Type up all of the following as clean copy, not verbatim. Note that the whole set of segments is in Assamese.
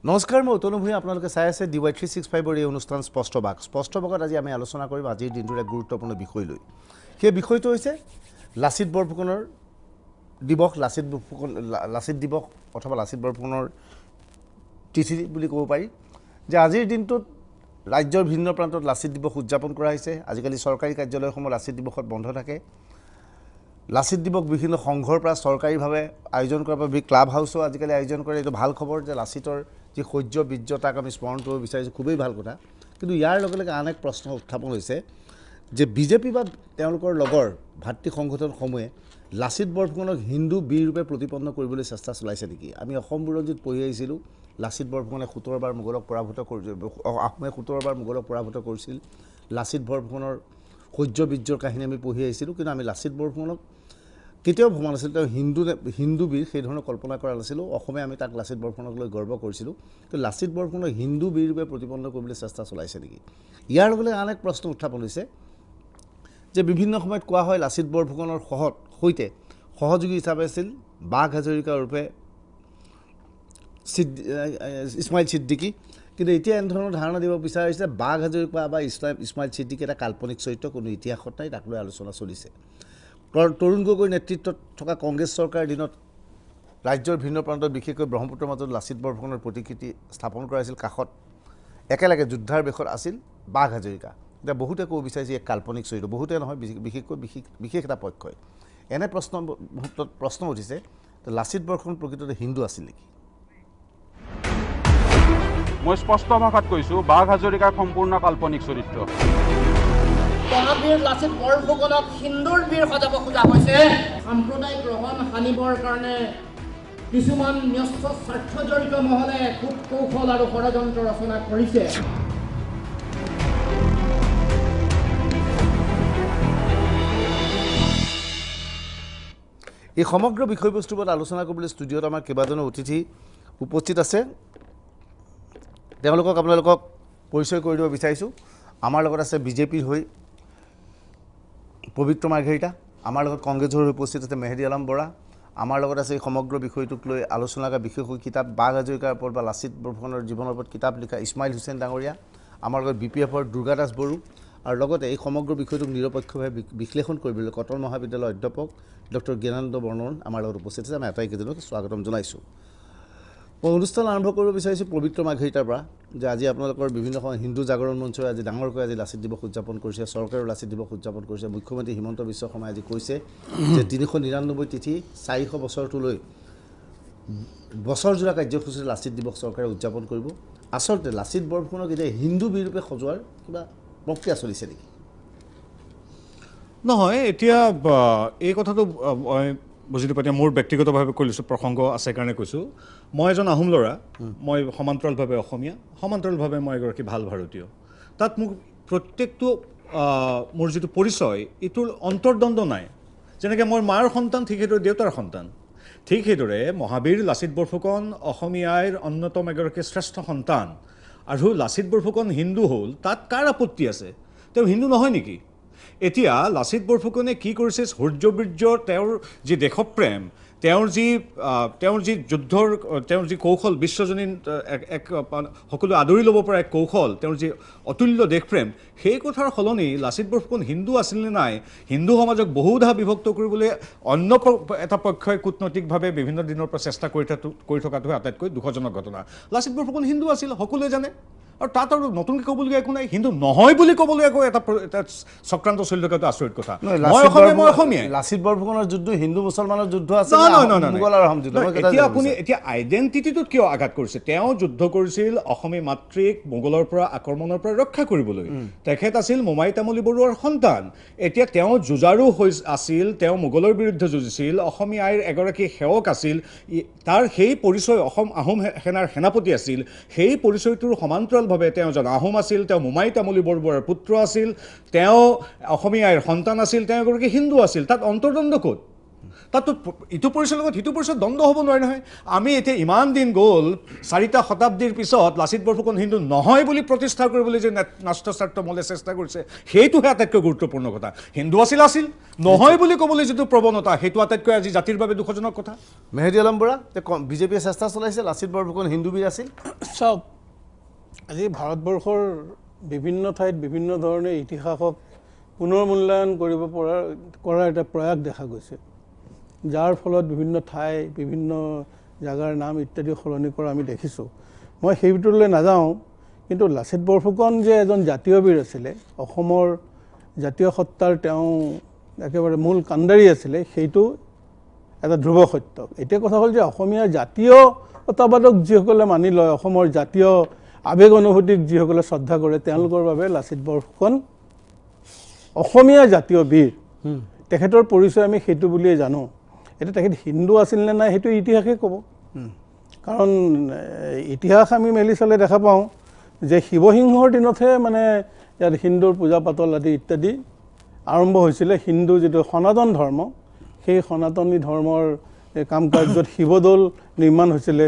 নমস্কাৰ মই অতনু ভূঞা আপোনালোকে চাই আছে DY365 এই অনুষ্ঠান স্পষ্ট বাগত আজি আমি আলোচনা কৰিম আজিৰ দিনটোৰ এক গুৰুত্বপূৰ্ণ বিষয় লৈ সেই বিষয়টো হৈছে লাচিত বৰফুকনৰ দিৱস লাচিত দিৱস অথবা লাচিত বৰফুকনৰ তিথি বুলি ক'ব পাৰি যে আজিৰ দিনটোত ৰাজ্যৰ ভিন্ন প্ৰান্তত লাচিত দিৱস উদযাপন কৰা হৈছে আজিকালি চৰকাৰী কাৰ্যালয়সমূহ লাচিত দিৱসত বন্ধ থাকে লাচিত দিৱস বিভিন্ন সংঘৰ পৰা চৰকাৰীভাৱে আয়োজন কৰা বা ক্লাব হাউসও আজিকালি আয়োজন কৰে এইটো ভাল খবৰ যে লাচিতৰ যি শৌৰ্য বীৰ্যতাক আমি স্মৰণ কৰিব বিচাৰিছোঁ খুবেই ভাল কথা কিন্তু ইয়াৰ লগে লগে আন এক প্ৰশ্ন উত্থাপন হৈছে যে বিজেপি বা তেওঁলোকৰ লগৰ ভাতৃ সংগঠনসমূহে লাচিত বৰফুকনক হিন্দু বীৰ ৰূপে প্ৰতিপন্ন কৰিবলৈ চেষ্টা চলাইছে নেকি আমি অসম বুৰঞ্জীত পঢ়ি আহিছিলোঁ লাচিত বৰফুকনে 17 বাৰ মোগলক পৰাভূত কৰিছিল আহোমে 17 বাৰ মোগলক পৰাভূত কৰিছিল লাচিত বৰফুকনৰ শৌৰ্য বীৰ্যৰ কাহিনী আমি পঢ়ি আহিছিলোঁ কিন্তু আমি লাচিত বৰফুকনক কেতিয়াও ভবা নাছিল তেওঁ হিন্দু বীৰ সেই ধৰণৰ কল্পনা কৰা নাছিলোঁ অসমে আমি তাক লাচিত বৰফুকনক লৈ গৰ্ব কৰিছিলোঁ কিন্তু লাচিত বৰফুকনক হিন্দু বীৰ ৰূপে প্ৰতিপন্ন কৰিবলৈ চেষ্টা চলাইছে নেকি ইয়াৰ লগে লগে আন এক প্ৰশ্ন উত্থাপন হৈছে যে বিভিন্ন সময়ত কোৱা হয় লাচিত বৰফুকনৰ সৈতে সহযোগী হিচাপে আছিল বাঘ হাজৰিকা ৰূপে ইছমাইল ছিদ্দিকী কিন্তু এতিয়া এনেধৰণৰ ধাৰণা দিব বিচাৰিছে বাঘ হাজৰিকা বা ইছমাইল ছিদ্দিকী এটা কাল্পনিক চৰিত্ৰ কোনো ইতিহাসত নাই তাক লৈ আলোচনা চলিছে তৰুণ গগৈৰ নেতৃত্বত থকা কংগ্ৰেছ চৰকাৰৰ দিনত ৰাজ্যৰ ভিন্ন প্ৰান্তত বিশেষকৈ ব্ৰহ্মপুত্ৰৰ মাজত লাচিত বৰফুকনৰ প্ৰতিকৃতি স্থাপন কৰা হৈছিল কাষত একেলগে যুদ্ধাৰ বেশত আছিল বাঘ হাজৰিকা এতিয়া বহুতে ক'ব বিচাৰিছে এক কাল্পনিক চৰিত্ৰ বহুতে নহয় বিশেষকৈ বিশেষ এটা পক্ষই এনে প্ৰশ্ন উঠিছে লাচিত বৰফুকন প্ৰকৃততে হিন্দু আছিল নেকি মই স্পষ্ট ভাষাত কৈছোঁ বাঘ হাজৰিকা সম্পূৰ্ণ কাল্পনিক চৰিত্ৰ মহাবীৰ লাচিত বৰফুকনক হিন্দুৰ বীৰ সজাব খোজা হৈছে সাম্প্ৰদায়িক ৰহণ সানিবৰ কাৰণে কিছুমান ন্যস্ত স্বাৰ্থজড়িত মহলে কৌশল আৰু ষড়যন্ত্ৰ ৰচনা কৰিছে এই সমগ্ৰ বিষয়বস্তুৰ ওপৰত আলোচনা কৰিবলৈ ষ্টুডিঅ'ত আমাৰ কেইবাজনো অতিথি উপস্থিত আছে তেওঁলোকক আপোনালোকক পৰিচয় কৰি দিব বিচাৰিছোঁ আমাৰ লগত আছে বিজেপিৰ হৈ পবিত্ৰ মাৰ্ঘেৰিটা আমাৰ লগত কংগ্ৰেছৰ হৈ উপস্থিত আছে মেহেদি আলম বৰা আমাৰ লগত আছে এই সমগ্ৰ বিষয়টোক লৈ আলোচনা কৰা বিশেষ কিতাপ বাঘ হাজৰিকাৰ ওপৰত বা লাচিত বৰফুকনৰ জীৱনৰ ওপৰত কিতাপ লিখা ইছমাইল হুছেইন ডাঙৰীয়া আমাৰ লগত BPFৰ দুৰ্গা দাস বড়ো আৰু লগতে এই সমগ্ৰ বিষয়টোক নিৰপেক্ষভাৱে বিশ্লেষণ কৰিবলৈ কটন মহাবিদ্যালয়ৰ অধ্যাপক ডক্টৰ জ্ঞানানন্দ বৰ্মন আমাৰ লগত উপস্থিত আছে আমি আটাইকেইজনক স্বাগতম জনাইছোঁ মই অনুষ্ঠান আৰম্ভ কৰিব বিচাৰিছোঁ পবিত্ৰ মাৰ্ঘেৰিটাৰ পৰা যে আজি আপোনালোকৰ বিভিন্ন সময় হিন্দু জাগৰণ মঞ্চই আজি ডাঙৰকৈ আজি লাচিত দিৱস উদযাপন কৰিছে চৰকাৰেও লাচিত দিৱস উদযাপন কৰিছে মুখ্যমন্ত্ৰী হিমন্ত বিশ্ব শৰ্মাই আজি কৈছে যে 399 তিথি 400 বছৰটোলৈ বছৰজোৰা কাৰ্যসূচীৰে লাচিত দিৱস চৰকাৰে উদযাপন কৰিব আচলতে লাচিত বৰফুকনক এতিয়া হিন্দু বীৰ ৰূপে সজোৱাৰ কিবা প্ৰক্ৰিয়া চলিছে নেকি নহয় এতিয়া এই কথাটো বুজি নাপাওঁ মোৰ ব্যক্তিগতভাৱে কৈ লৈছোঁ প্ৰসংগ আছে কাৰণে কৈছোঁ মই এজন আহোম ল'ৰা মই সমান্তৰালভাৱে অসমীয়া সমান্তৰালভাৱে মই এগৰাকী ভাল ভাৰতীয় তাত মোক প্ৰত্যেকটো মোৰ যিটো পৰিচয় এইটোৰ অন্তৰ্দ্বন্দ্ব নাই যেনেকৈ মই মাৰ সন্তান ঠিক সেইদৰে দেউতাৰ সন্তান ঠিক সেইদৰে মহাবীৰ লাচিত বৰফুকন অসমীয়াৰ অন্যতম এগৰাকী শ্ৰেষ্ঠ সন্তান আৰু লাচিত বৰফুকন হিন্দু হ'ল তাত কাৰ আপত্তি আছে তেওঁ হিন্দু নহয় নেকি এতিয়া লাচিত বৰফুকনে কি কৰিছে শৌৰ্য বীৰ্য তেওঁৰ যি দেশপ্ৰেম তেওঁৰ যি যুদ্ধৰ তেওঁৰ যি কৌশল বিশ্বজনীন এক সকলো আদৰি ল'ব পৰা এক কৌশল তেওঁৰ যি অতুল্য দেশপ্ৰেম সেই কথাৰ সলনি লাচিত বৰফুকন হিন্দু আছিল নে নাই হিন্দু সমাজক বহুধা বিভক্ত কৰিবলৈ অন্য এটা পক্ষই কূটনৈতিকভাৱে বিভিন্ন দিনৰ পৰা চেষ্টা কৰি থকাটোহে আটাইতকৈ দুখজনক ঘটনা লাচিত বৰফুকন হিন্দু আছিল সকলোৱে জানে আৰু তাত আৰু নতুনকৈ ক'বলগীয়া একো নাই হিন্দু নহয় বুলি ক'বলৈ আকৌ এটা চক্ৰান্ত চলি থকাটো আচৰিত কথা মই অসমীয়া লাচিত বৰফুকনৰ যুদ্ধ হিন্দু মুছলমানৰ যুদ্ধ আছে মোগল আৰু আহোম যুদ্ধ এতিয়া আইডেণ্টিটিটোত কিয় আঘাত কৰিছে তেওঁ যুদ্ধ কৰিছিল অসমী মাতৃক মোগলৰ পৰা আক্ৰমণৰ পৰা ৰক্ষা কৰিবলৈ তেখেত আছিল মোমাই তামুলী বৰুৱাৰ সন্তান এতিয়া তেওঁ যুঁজাৰু আছিল তেওঁ মোগলৰ বিৰুদ্ধে যুঁজিছিল অসমীয়া আইৰ এগৰাকী সেৱক আছিল তাৰ সেই পৰিচয় অসম আহোম সেনাৰ সেনাপতি আছিল সেই পৰিচয়টোৰ সমান্তৰাল ভাৱে তেওঁ জন আহোম আছিল তেওঁ মোমাই তামুলী বৰুৱাৰ পুত্ৰ আছিল তেওঁ অসমীয়া আইৰ সন্তান আছিল তেওঁ এগৰাকী হিন্দু আছিল তাত অন্তৰ্দ্বন্দ্ব ক'ত তাতো ইটো পৰিচয়ৰ লগত সিটো পৰিচয় দ্বন্দ্ব হ'ব নোৱাৰে নহয় আমি এতিয়া ইমান দিন গ'ল 4টা শতাব্দীৰ পিছত লাচিত বৰফুকন হিন্দু নহয় বুলি প্ৰতিষ্ঠা কৰিবলৈ যে ৰাষ্ট্ৰ স্বাৰ্থ মলে চেষ্টা কৰিছে সেইটোহে আটাইতকৈ গুৰুত্বপূৰ্ণ কথা হিন্দু আছিল নহয় বুলি ক'বলৈ যিটো প্ৰৱণতা সেইটো আটাইতকৈ আজি জাতিৰ বাবে দুখজনক কথা মেহেদি আলম বৰা বিজেপিয়ে চেষ্টা চলাইছে লাচিত বৰফুকন হিন্দু বীৰ আছিল চাওক আজি ভাৰতবৰ্ষৰ বিভিন্ন ঠাইত বিভিন্ন ধৰণে ইতিহাসক পুনৰ মূল্যায়ন কৰিব কৰাৰ এটা প্ৰয়াস দেখা গৈছে যাৰ ফলত বিভিন্ন ঠাই বিভিন্ন জাগাৰ নাম ইত্যাদি সলনি কৰা আমি দেখিছোঁ মই সেই ভিতৰলৈ নাযাওঁ কিন্তু লাচিত বৰফুকন যে এজন জাতীয় বীৰ আছিলে অসমৰ জাতীয় সত্তাৰ তেওঁ একেবাৰে মূল কাণ্ডাৰী আছিলে সেইটো এটা ধ্ৰুৱ সত্য এতিয়া কথা হ'ল যে অসমীয়া জাতীয়তাবাদক যিসকলে মানি লয় অসমৰ জাতীয় আবেগ অনুভূতিক যিসকলে শ্ৰদ্ধা কৰে তেওঁলোকৰ বাবে লাচিত বৰফুকন অসমীয়া জাতীয় বীৰ তেখেতৰ পৰিচয় আমি সেইটো বুলিয়ে জানো এটা তেখেত হিন্দু আছিল নে নাই সেইটো ইতিহাসে ক'ব কাৰণ ইতিহাস আমি মেলি চালে দেখা পাওঁ যে শিৱসিংহৰ দিনতহে মানে ইয়াত হিন্দুৰ পূজা পাতল আদি ইত্যাদি আৰম্ভ হৈছিলে হিন্দু যিটো সনাতন ধৰ্ম সেই সনাতনী ধৰ্মৰ কাম কাৰ্যত শিৱদৌল নিৰ্মাণ হৈছিলে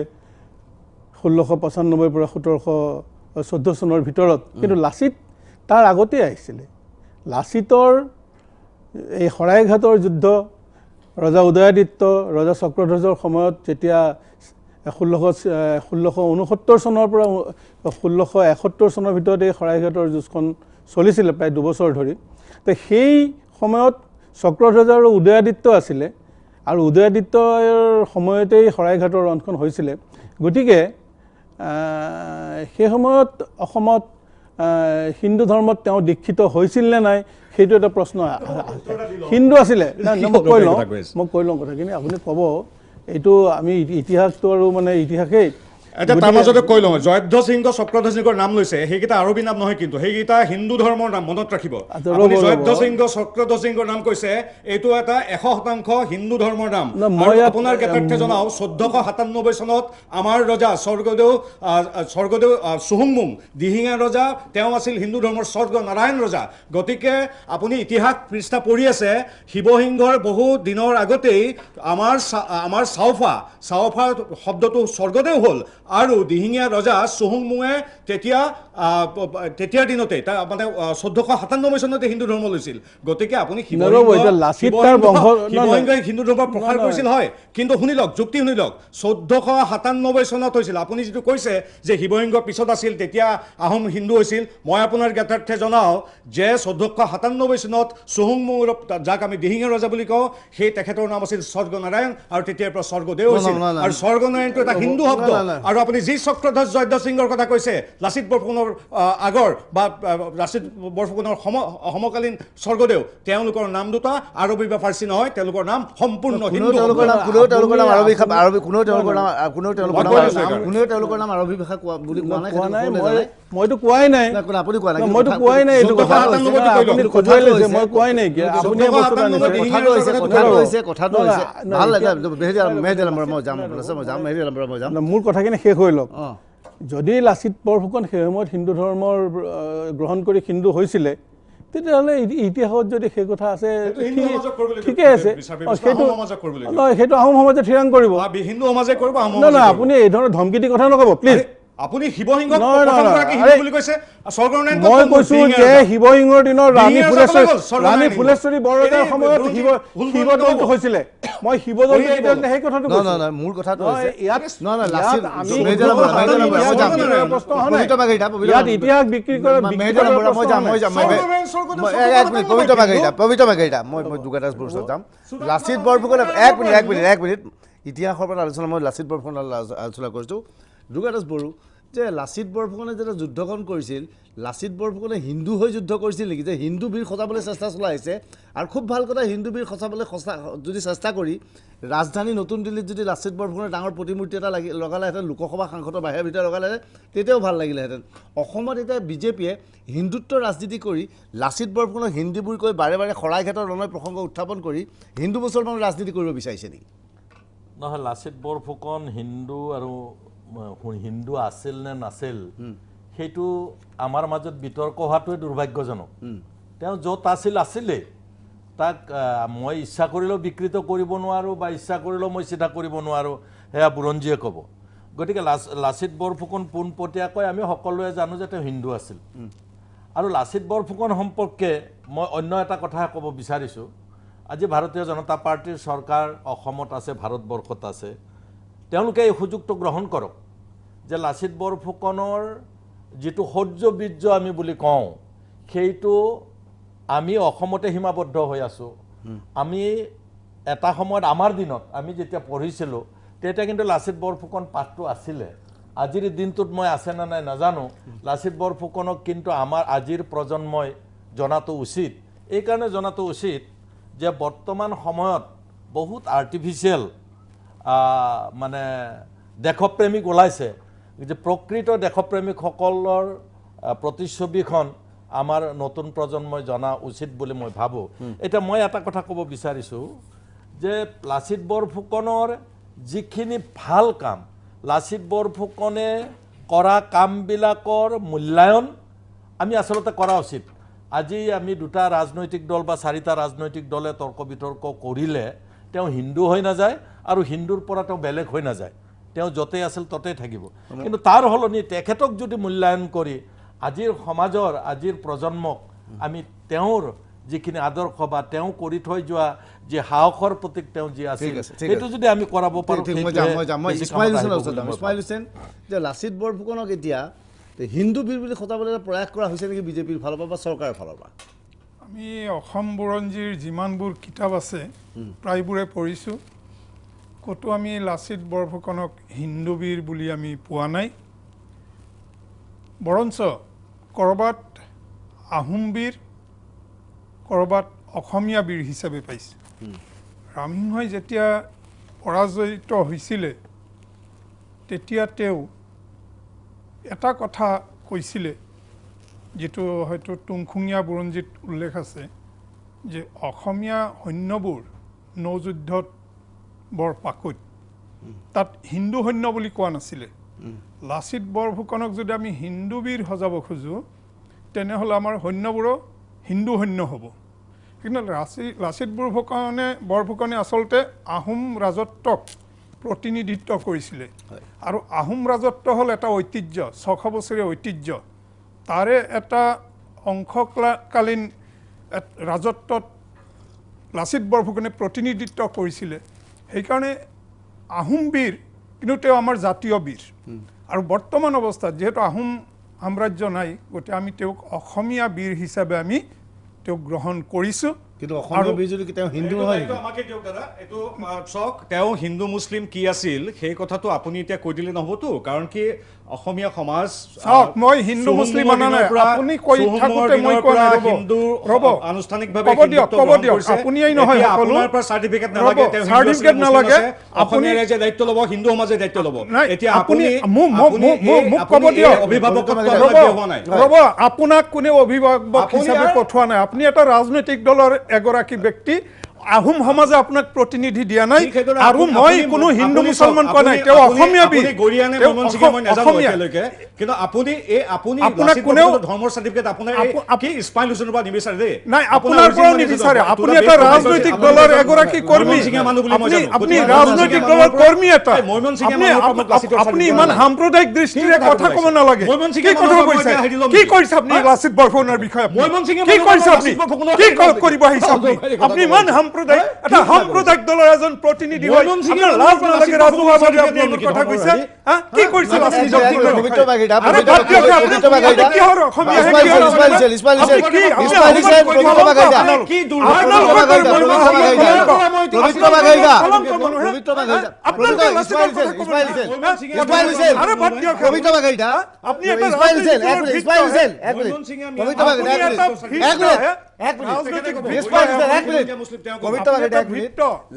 1695 পৰা 1714 চনৰ ভিতৰত কিন্তু লাচিত তাৰ আগতে আহিছিলে লাচিতৰ এই শৰাইঘাটৰ যুদ্ধ ৰজা উদয়াদিত্য ৰজা চক্ৰধ্বজৰ সময়ত যেতিয়া 1669 চনৰ পৰা 1671 চনৰ ভিতৰত এই শৰাইঘাটৰ যুঁজখন চলিছিলে প্ৰায় 2 বছৰ ধৰি তো সেই সময়ত চক্ৰধ্বজ আৰু উদয়াদিত্য আছিলে আৰু উদয়াদিত্যৰ সময়তেই শৰাইঘাটৰ ৰণখন হৈছিলে গতিকে সেই সময়ত অসমত হিন্দু ধৰ্মত তেওঁ দীক্ষিত হৈছিল নে নাই সেইটো এটা প্ৰশ্ন হিন্দু আছিলে মই কৈ লওঁ কথাখিনি আপুনি ক'ব এইটো আমি ইতিহাসটো আৰু মানে ইতিহাসেই এটা তাৰ মাজতে কৈ লওঁ জয়ধ্বজ সিংহ চক্ৰধ্বজ সিংহৰ নাম লৈছে সেইকেইটা আৰবী নাম নহয় কিন্তু সেইকেইটা হিন্দু ধৰ্মৰ নাম মনত ৰাখিব আপুনি জয়ধ্বজ সিংহ চক্ৰধ্বজ সিংহৰ নাম কৈছে এইটো এটা 100% হিন্দু ধৰ্মৰ নাম আপোনাৰ জ্ঞাতাৰ্থে জনাও 1497 চনত আমাৰ ৰজা স্বৰ্গদেউ চুহুংমুং দিহিঙীয়া ৰজা তেওঁ আছিল হিন্দু ধৰ্মৰ স্বৰ্গ নাৰায়ণ ৰজা গতিকে আপুনি ইতিহাস পৃষ্ঠা পঢ়ি আছে শিৱসিংহৰ বহু দিনৰ আগতেই আমাৰ চাওফা শব্দটো স্বৰ্গদেউ হ'ল আৰু দিহিঙীয়া ৰজা চুহুংমুঙে তেতিয়াৰ দিনতে মানে 1497 চনতে হিন্দু ধৰ্ম লৈছিল গতিকে আপুনি শিৱসিংহই হিন্দু ধৰ্ম প্ৰসাৰ কৰিছিল হয় কিন্তু শুনি লওক যুক্তি শুনি লওক 1497 চনত হৈছিল আপুনি যিটো কৈছে যে শিৱসিংহ পিছত আছিল তেতিয়া আহোম হিন্দু হৈছিল মই আপোনাৰ জ্ঞাতাৰ্থে জনাওঁ যে 1497 চনত চুহুংমুং যাক আমি দিহিঙীয়া ৰজা বুলি কওঁ সেই তেখেতৰ নাম আছিল স্বৰ্গনাৰায়ণ আৰু তেতিয়াৰ পৰা স্বৰ্গদেউ হৈছিল আৰু স্বৰ্গনাৰায়ণটো এটা হিন্দু শব্দ আৰু আপুনি যি চক্ৰধ্বজ জয়ধ্বজ সিংহৰ কথা কৈছে লাচিত বৰফুকনৰ আগৰ বা লাচিত বৰফুকনৰ সমকালীন স্বৰ্গদেউ তেওঁলোকৰ নাম দুটা আৰবী বা ফাৰ্চী নহয় তেওঁলোকৰ নাম সম্পূৰ্ণ হিন্দু কোনেও তেওঁলোকৰ নাম আৰবী ভাষা বুলি কোৱা নাই মইতো কোৱাই নাই আপুনি কোৱা নাই মইতো কোৱাই নাই এইটো কথা আপুনি খজুৱাই লৈছে মই কোৱাই নাই কি আপুনি কথাটো হৈছে ভাল লাগে মেহেদি আলম বৰা মই যাম মোৰ কথাখিনি শেষ হৈ লওক যদি লাচিত বৰফুকন সেই সময়ত হিন্দু ধৰ্মৰ গ্ৰহণ কৰি হিন্দু হৈছিলে তেতিয়াহ'লে ইতিহাসত যদি সেই কথা আছে ঠিকে আছে সেইটো আহোম সমাজে থিৰাং কৰিব নহয় আপুনি এই ধৰণৰ ধমকি দি কথা নক'ব প্লিজ আপুনি শিৱসিংহক বুলি কৈছে মই কৈছো যে শিৱসিংহৰ দিনৰ ৰাণী ফুলেশ্বৰী বৰৰজাৰ সময়ত শিৱদৌলটো হৈছিলে মই শিৱদৌল সেই কথাটো মোৰ কথাটো ইতিহাস বিক্ৰী কৰা পবিত্ৰ বাগেৰিটা মই দুৰ্গাদাস বৰুৰ ওচৰত যাম লাচিত বৰফুকন এক মিনিট ইতিহাসৰ পৰা আলোচনা মই লাচিত বৰফুকনৰ আলোচনা কৰিছোঁ দুৰ্গাদাস বড়ো যে লাচিত বৰফুকনে যেতিয়া যুদ্ধখন কৰিছিল লাচিত বৰফুকনে হিন্দু হৈ যুদ্ধ কৰিছিল নেকি যে হিন্দু বীৰ সজাবলৈ চেষ্টা চলাইছে আৰু খুব ভাল কথা হিন্দু বীৰ সজাবলৈ যদি চেষ্টা কৰি ৰাজধানী নতুন দিল্লীত যদি লাচিত বৰফুকনৰ ডাঙৰ প্ৰতিমূৰ্তি এটা লগালেহেঁতেন লোকসভা সাংসদৰ বাহিৰৰ ভিতৰত লগালেহেঁতেন তেতিয়াও ভাল লাগিলেহেঁতেন অসমত এতিয়া বিজেপিয়ে হিন্দুত্ব ৰাজনীতি কৰি লাচিত বৰফুকনক হিন্দু বুলি কৈ বাৰে বাৰে শৰাইঘাটৰ ৰণৰ প্ৰসংগ উত্থাপন কৰি হিন্দু মুছলমানৰ ৰাজনীতি কৰিব বিচাৰিছে নেকি নহয় লাচিত বৰফুকন হিন্দু আৰু হিন্দু আছিল নে নাছিল সেইটো আমাৰ মাজত বিতৰ্ক হোৱাটোৱে দুৰ্ভাগ্যজনক তেওঁ য'ত আছিলে তাক মই ইচ্ছা কৰিলেও বিকৃত কৰিব নোৱাৰোঁ বা ইচ্ছা কৰিলেও মই চিধা কৰিব নোৱাৰোঁ, সেয়া বুৰঞ্জীয়ে ক'ব। গতিকে লাচিত বৰফুকন পোনপটীয়াকৈ আমি সকলোৱে জানো যে তেওঁ হিন্দু আছিল। আৰু লাচিত বৰফুকন সম্পৰ্কে মই অন্য এটা কথা ক'ব বিচাৰিছোঁ। আজি ভাৰতীয় জনতা পাৰ্টীৰ চৰকাৰ অসমত আছে, ভাৰতবৰ্ষত আছে। তেওঁলোকে এই সুযোগটো গ্ৰহণ কৰক যে লাচিত বৰফুকনৰ যিটো শৌৰ্য বীৰ্য আমি বুলি কওঁ, সেইটো আমি অসমতে সীমাবদ্ধ হৈ আছোঁ। আমি এটা সময়ত আমাৰ দিনত আমি যেতিয়া পঢ়িছিলোঁ তেতিয়া কিন্তু লাচিত বৰফুকন পাঠটো আছিলে। আজিৰ দিনটোত মই আছে নে নাই নাজানো, লাচিত বৰফুকনক কিন্তু আমাৰ আজিৰ প্ৰজন্মই জনাটো উচিত। এইকাৰণে জনাটো উচিত যে বৰ্তমান সময়ত বহুত আৰ্টিফিচিয়েল মানে দেশপ্ৰেমিক ওলাইছে, যে প্ৰকৃত দেশপ্ৰেমিকসকলৰ প্ৰতিচ্ছবিখন আমাৰ নতুন প্ৰজন্মই জনা উচিত বুলি মই ভাবোঁ। এতিয়া মই এটা কথা ক'ব বিচাৰিছোঁ যে লাচিত বৰফুকনৰ যিখিনি ভাল কাম, লাচিত বৰফুকনে কৰা কামবিলাকৰ মূল্যায়ন আমি আচলতে কৰা উচিত। আজি আমি 2টা ৰাজনৈতিক দল বা 4টা ৰাজনৈতিক দলে তৰ্ক বিতৰ্ক কৰিলে তেওঁ হিন্দু হৈ নাযায় আৰু হিন্দুৰ পৰা তেওঁ বেলেগ হৈ নাযায়, তেওঁ য'তেই আছিল ত'তেই থাকিব। কিন্তু তাৰ সলনি তেখেতক যদি মূল্যায়ন কৰি আজিৰ সমাজৰ আজিৰ প্ৰজন্মক আমি তেওঁৰ যিখিনি আদৰ্শ বা তেওঁ কৰি থৈ যোৱা যি সাহসৰ প্ৰতীক তেওঁ যি আছিল সেইটো যদি আমি কৰাব পাৰোঁ। ইছমাইল হুছেইন, যে লাচিত বৰফুকনক এতিয়া হিন্দু বীৰ বুলি খটাবলৈ প্ৰয়াস কৰা হৈছে নেকি বিজেপিৰ ফালৰ পৰা বা চৰকাৰৰ ফালৰ পৰা? আমি অসম বুৰঞ্জীৰ যিমানবোৰ কিতাপ আছে প্ৰায়বোৰে পঢ়িছোঁ, ক'তো আমি লাচিত বৰফুকনক হিন্দু বীৰ বুলি আমি পোৱা নাই। বৰঞ্চ ক'ৰবাত আহোম বীৰ, ক'ৰবাত অসমীয়া বীৰ হিচাপে পাইছে। ৰামসিংহই যেতিয়া পৰাজিত হৈছিলে তেতিয়া তেওঁ এটা কথা কৈছিলে, যিটো হয়তো তুংখুঙীয়া বুৰঞ্জীত উল্লেখ আছে, যে অসমীয়া সৈন্যবোৰ নৌযুদ্ধত বৰ পাকৈত, তাত হিন্দু সৈন্য বুলি কোৱা নাছিলে। লাচিত বৰফুকনক যদি আমি হিন্দু বীৰ সজাব খোজোঁ তেনেহ'লে আমাৰ সৈন্যবোৰো হিন্দু সৈন্য হ'ব। কিন্তু লাচিত বৰফুকনে আচলতে আহোম ৰাজত্বক প্ৰতিনিধিত্ব কৰিছিলে। আৰু আহোম ৰাজত্ব হ'ল এটা ঐতিহ্য, 600 বছৰীয়া ঐতিহ্য। তাৰে এটা অংশকালীন ৰাজত্বত লাচিত বৰফুকনে প্ৰতিনিধিত্ব কৰিছিলে। সেইকাৰণে আহোম বীৰ, কিন্তু তেওঁ আমাৰ জাতীয় বীৰ। আৰু বৰ্তমান অৱস্থাত যিহেতু আহোম সাম্ৰাজ্য নাই, গতিকে আমি তেওঁক অসমীয়া বীৰ হিচাপে আমি তেওঁক গ্ৰহণ কৰিছোঁ। কিন্তু অসমীয়া বীৰ যদি তেওঁ হিন্দু নহয়, আমাকে দিয়ক দাদা, এইটো চাওক, তেওঁ হিন্দু মুছলিম কি আছিল সেই কথাটো আপুনি এতিয়া কৈ দিলে নহ'বতো। কাৰণ কি অসমীয়া সমাজ, চাওক, মই হিন্দু মুছলিম মানা নাই, আপুনি কৈ থাকোঁতে মই কোৱা নাই। ৰ'ব, আনুষ্ঠানিকভাৱে ক'ব দিয়ক, আপুনিয়েই নহয় সকলো। আপোনাৰ পৰা চাৰ্টিফিকেট নালাগে, চাৰ্টিফিকেট নালাগে, আপুনি ৰাইজে দায়িত্ব ল'ব, হিন্দু সমাজে দায়িত্ব ল'ব। এতিয়া আপুনি মোক ক'ব আপুনি দিয়ক, ৰ'ব, আপোনাক কোনেও অভিভাৱক হিচাপে পঠোৱা নাই। আপুনি এটা ৰাজনৈতিক দলৰ এগৰাকী ব্যক্তি, আহোম সমাজে আপোনাক প্ৰতিনিধি দিয়া নাই। আৰু মই কোনো হিন্দু মুছলমান কোৱা নাই, তেওঁ অসমীয়া বীৰ। কিন্তু আপুনি আপোনাক কোনেও ধৰ্মৰ চাৰ্টিফিকেট আপোনাৰ ইছমাইল হুছেইনৰ পৰা নিবিচাৰে দেই, নাই, আপোনাৰ পৰাও নিবিচাৰে। আপুনি এটা ৰাজনৈতিক দলৰ এগৰাকী কৰ্মী, আপুনি ৰাজনৈতিক দলৰ কৰ্মী এটা, আপুনি ইমান সাম্প্ৰদায়িক দৃষ্টিৰে কথা ক'ব নালাগে। কি কথা কৈছে, কি কৰিছে আপুনি লাচিত বৰফুকনৰ বিষয়ে? কি কৰিছে আপুনি, কি কৰিব আহিছে আপুনি? আপুনি ইমান সাম্প্ৰদায়িক, এটা সাম্প্ৰদায়িক দলৰ এজন প্ৰতিনিধি হৈ আপোনাৰ লাজ নালাগে? ৰাজহুৱাভাৱে আপুনি কথা কৈছে, কি কৰিছে লাচিত বৰফুকনে?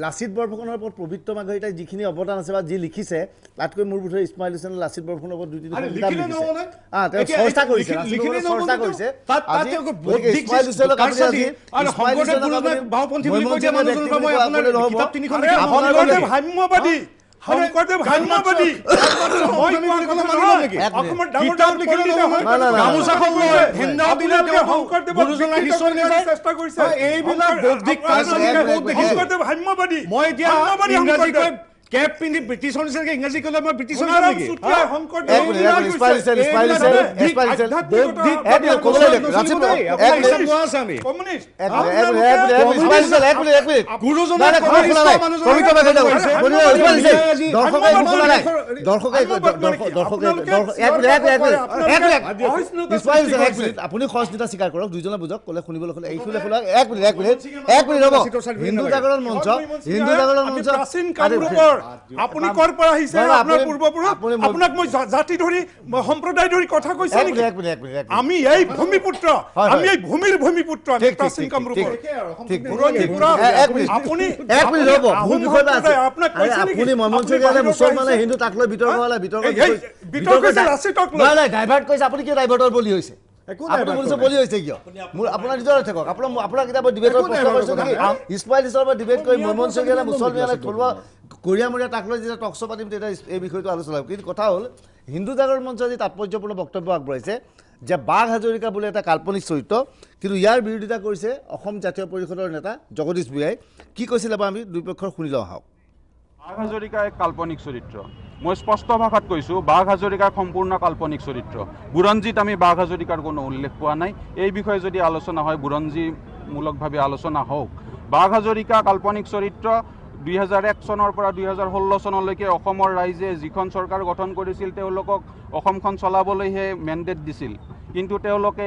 লাচিত বৰফুকনৰ ওপৰত পবিত্ৰ মাৰ্ঘৰিটাই যিখিনি অৱদান আছে বা যি লিখিছে, তাতকৈ মোৰ বোধহয় ইছমাইল হুছেইনে লাচিত বৰফুকনৰ ওপৰত 2-3খন কিতাপ লিখিছে। চৰ্চা কৰিছে। শংকৰদেৱ সাম্যবাদী মই অসমৰ ডাঙৰ ডাঙৰ পণ্ডিত গামোচাখন লৈ হিন্দু দিলে চেষ্টা কৰিছে এইবিলাক বৌদ্ধিক শংকৰদেৱ সাম্যবাদী মই এতিয়া ইংৰাজী কৈ কেপ পিন্ধি ব্ৰিটিছৰ নিচিনাকৈ ইংৰাজী ক'লে মই ব্ৰিটিছৰ নেকি আপুনি সহজতা স্বীকাৰ কৰক দুইজনে বুজক ক'লে শুনিবলৈ হ'লে এইফালে শুনক এক মিনিট ৰ'ব হিন্দু জাগৰণ মঞ্চ প্ৰাচীন কামৰূপৰ আপুনি কৰ পৰা আহিছে আপোনাৰ পূৰ্বপুৰুষ আপোনাক মই জাতি ধৰি সম্প্ৰদায় ধৰি কথা কৈছে নেকি আমি এই ভূমিপুত্ৰ আমি এই ভূমিৰ ভূমিপুত্ৰ আমি প্ৰাচীন কামৰূপৰ আপুনি ৰ'ব আপুনি মনমোহন সিংহে মুছলমানে হিন্দু তাক লৈ বিতৰ্ক হ'লে ডাইভাৰ্ট কৰিছে আপুনি কিয় ডাইভাৰ্টৰ বলি হৈছে বলি হৈছে কিয় আপোনাৰ নিজৰ থাকক আপোনাৰ কিতাপত ডিবেটৰ প্ৰশ্ন কৰিছে নেকি ইছমাইল ইছলামৰ ডিবেট কৰি মনমোহন সিংহে মুছলমানে থলুৱা কোৰিয়ামৰীয়া তাক লৈ যেতিয়া টকশ্ব' পাতিম তেতিয়া এই বিষয়টো আলোচনা হ'ব কিন্তু কথা হ'ল হিন্দু জাগৰণ মঞ্চ আজি তাৎপৰ্যপূৰ্ণ বক্তব্য আগবঢ়াইছে যে বাঘ হাজৰিকা বোলে এটা কাল্পনিক চৰিত্ৰ কিন্তু ইয়াৰ বিৰোধিতা কৰিছে অসম জাতীয় পৰিষদৰ নেতা জগদীশ ভূঞাই কি কৈছিলে বা আমি দুই পক্ষৰ শুনি লওঁ আহক বাঘ হাজৰিকা এক কাল্পনিক চৰিত্ৰ মই স্পষ্ট ভাষাত কৈছোঁ বাঘ হাজৰিকা সম্পূৰ্ণ কাল্পনিক চৰিত্ৰ বুৰঞ্জীত আমি বাঘ হাজৰিকাৰ কোনো উল্লেখ পোৱা নাই এই বিষয়ে যদি আলোচনা হয় বুৰঞ্জীমূলকভাৱে আলোচনা হওক বাঘ হাজৰিকা কাল্পনিক চৰিত্ৰ 2001 চনৰ পৰা 2016 চনলৈকে অসমৰ ৰাইজে যিখন চৰকাৰ গঠন কৰিছিল তেওঁলোকক অসমখন চলাবলৈহে মেণ্ডেট দিছিল কিন্তু তেওঁলোকে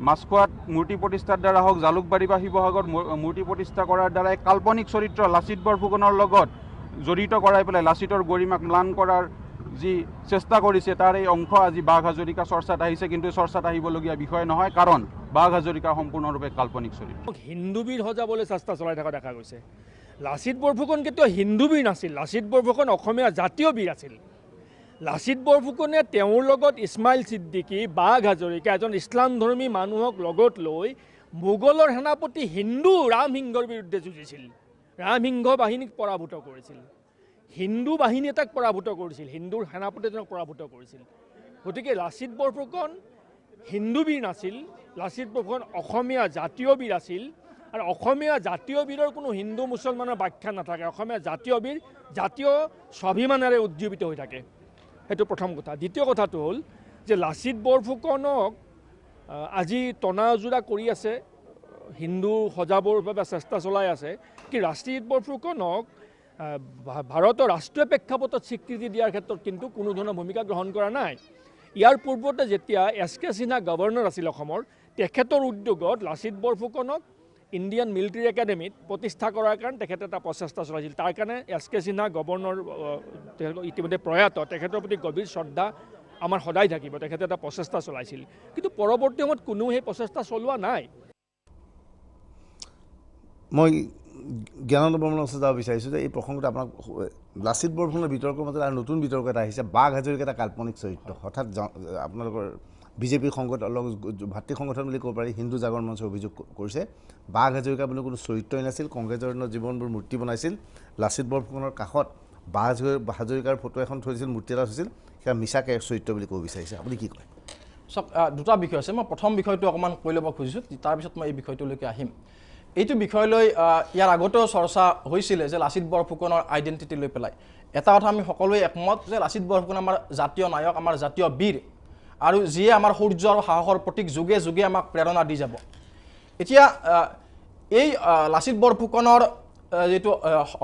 মাছখোৱাত মূৰ্তি প্ৰতিষ্ঠাৰ দ্বাৰা হওক জালুকবাৰী বা শিৱসাগৰত মূৰ্তি প্ৰতিষ্ঠা কৰাৰ দ্বাৰা এক কাল্পনিক চৰিত্ৰ লাচিত বৰফুকনৰ লগত জড়িত কৰাই পেলাই লাচিতৰ গৰিমাক ম্লান কৰাৰ যি চেষ্টা কৰিছে তাৰ এই অংশ আজি বাঘ হাজৰিকা চৰ্চাত আহিছে কিন্তু চৰ্চাত আহিবলগীয়া বিষয় নহয় কাৰণ বাঘ হাজৰিকা সম্পূৰ্ণৰূপে কাল্পনিক চৰিত্ৰ হিন্দু বীৰ সজাবলৈ চেষ্টা চলাই থকা দেখা গৈছে লাচিত বৰফুকন কেতিয়াও হিন্দু বীৰ নাছিল লাচিত বৰফুকন অসমীয়া জাতীয় বীৰ আছিল লাচিত বৰফুকনে তেওঁৰ লগত ইছমাইল ছিদ্দিকী বাঘ হাজৰিকা এজন ইছলামধৰ্মী মানুহক লগত লৈ মোগলৰ সেনাপতি হিন্দু ৰামসিংহৰ বিৰুদ্ধে যুঁজিছিল ৰামসিংহ বাহিনীক পৰাভূত কৰিছিল হিন্দু বাহিনী এটাক পৰাভূত কৰিছিল হিন্দুৰ সেনাপতিজনক পৰাভূত কৰিছিল গতিকে লাচিত বৰফুকন হিন্দু বীৰ নাছিল লাচিত বৰফুকন অসমীয়া জাতীয় বীৰ আছিল আৰু অসমীয়া জাতীয় বীৰৰ কোনো হিন্দু মুছলমানৰ ব্যাখ্যা নাথাকে অসমীয়া জাতীয় বীৰ জাতীয় স্বাভিমানেৰে উজ্জীৱিত হৈ থাকে সেইটো প্ৰথম কথা দ্বিতীয় কথাটো হ'ল যে লাচিত বৰফুকনক আজি টনাজোৰা কৰি আছে হিন্দু সজাবৰ বাবে চেষ্টা চলাই আছে কি লাচিত বৰফুকনক ভাৰতৰ ৰাষ্ট্ৰীয় প্ৰেক্ষাপটত স্বীকৃতি দিয়াৰ ক্ষেত্ৰত কিন্তু কোনো ধৰণৰ ভূমিকা গ্ৰহণ কৰা নাই ইয়াৰ পূৰ্বতে যেতিয়া SK সিনহা গভৰ্ণৰ আছিল অসমৰ তেখেতৰ উদ্যোগত লাচিত বৰফুকনক ইণ্ডিয়ান মিলিটাৰী একাডেমীত প্ৰতিষ্ঠা কৰাৰ কাৰণে তেখেতে এটা প্ৰচেষ্টা চলাইছিল তাৰ কাৰণে SK সিনহা গভৰ্ণৰ ইতিমধ্যে প্ৰয়াত তেখেতৰ প্ৰতি গভীৰ শ্ৰদ্ধা আমাৰ সদায় থাকিব তেখেতে এটা প্ৰচেষ্টা চলাইছিল কিন্তু পৰৱৰ্তী সময়ত কোনো সেই প্ৰচেষ্টা চলোৱা নাই মই জ্ঞানানন্দ বৰ্মনৰ ওচৰত যাব বিচাৰিছোঁ যে এই প্ৰসংগটো আপোনাক লাচিত বৰফুকনৰ বিতৰ্কৰ মাজত আৰু নতুন বিতৰ্ক এটা আহিছে বাঘ হাজৰিকা এটা কাল্পনিক চৰিত্ৰ হঠাৎ আপোনালোকৰ বিজেপিৰ ভাতৃ সংগঠন বুলি ক'ব পাৰি হিন্দু জাগৰণ মঞ্চে অভিযোগ কৰিছে বাঘ হাজৰিকা বুলি কোনো চৰিত্ৰই নাছিল কংগ্ৰেছৰ দিনত জীৱনবোৰ মূৰ্তি বনাইছিল লাচিত বৰফুকনৰ কাষত বাঘ হাজৰিকাৰ ফটো এখন থৈ দিছিল মূৰ্তি এটা থৈছিল সেয়া মিছাকৈ চৰিত্ৰ বুলি ক'ব বিচাৰিছে আপুনি কি কয় চাওক দুটা বিষয় আছে মই প্ৰথম বিষয়টো অকণমান কৈ ল'ব খুজিছোঁ তাৰপিছত মই এই বিষয়টোলৈকে আহিম এইটো বিষয় লৈ ইয়াৰ আগতেও চৰ্চা হৈছিলে যে লাচিত বৰফুকনৰ আইডেণ্টিটি লৈ পেলাই এটা কথা আমি সকলোৱে একমত যে লাচিত বৰফুকন আমাৰ জাতীয় নায়ক আমাৰ জাতীয় বীৰ আৰু যিয়ে আমাৰ সূৰ্য আৰু সাহসৰ প্ৰতীক যুগে যুগে আমাক প্ৰেৰণা দি যাব এতিয়া এই লাচিত বৰফুকনৰ যেটো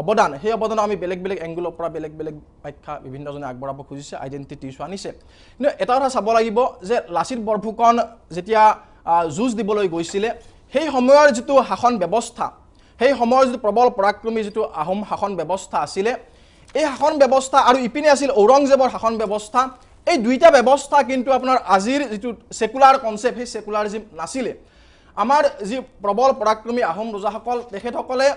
অবদান সেই অবদান আমি বেলেগ বেলেগ এংগুলৰ পৰা বেলেগ বেলেগ ব্যাখ্যা বিভিন্নজনে আগবঢ়াব খুজিছে আইডেণ্টিটি ইছ্যু আনিছে কিন্তু এটা কথা চাব লাগিব যে লাচিত বৰফুকন যেতিয়া যুঁজ দিবলৈ গৈছিলে সেই সময়ৰ যেটো শাসন ব্যৱস্থা সেই সময়ৰ যেটো প্ৰবল পৰাক্ৰমী যেটো আহোম শাসন ব্যৱস্থা আছিলে এই শাসন ব্যৱস্থা আৰু ইপিনে আছিল ঔৰংজেবৰ শাসন ব্যৱস্থা এই দুইটা ব্যৱস্থা কিন্তু আপোনাৰ আজিৰ যেটো সেকুলাৰ কনসেপ্ট সেই সেকুলাৰিজম নাছিলে আমাৰ যি প্ৰবল পৰাক্ৰমী আহোম ৰজাসকল তেখেতসকলে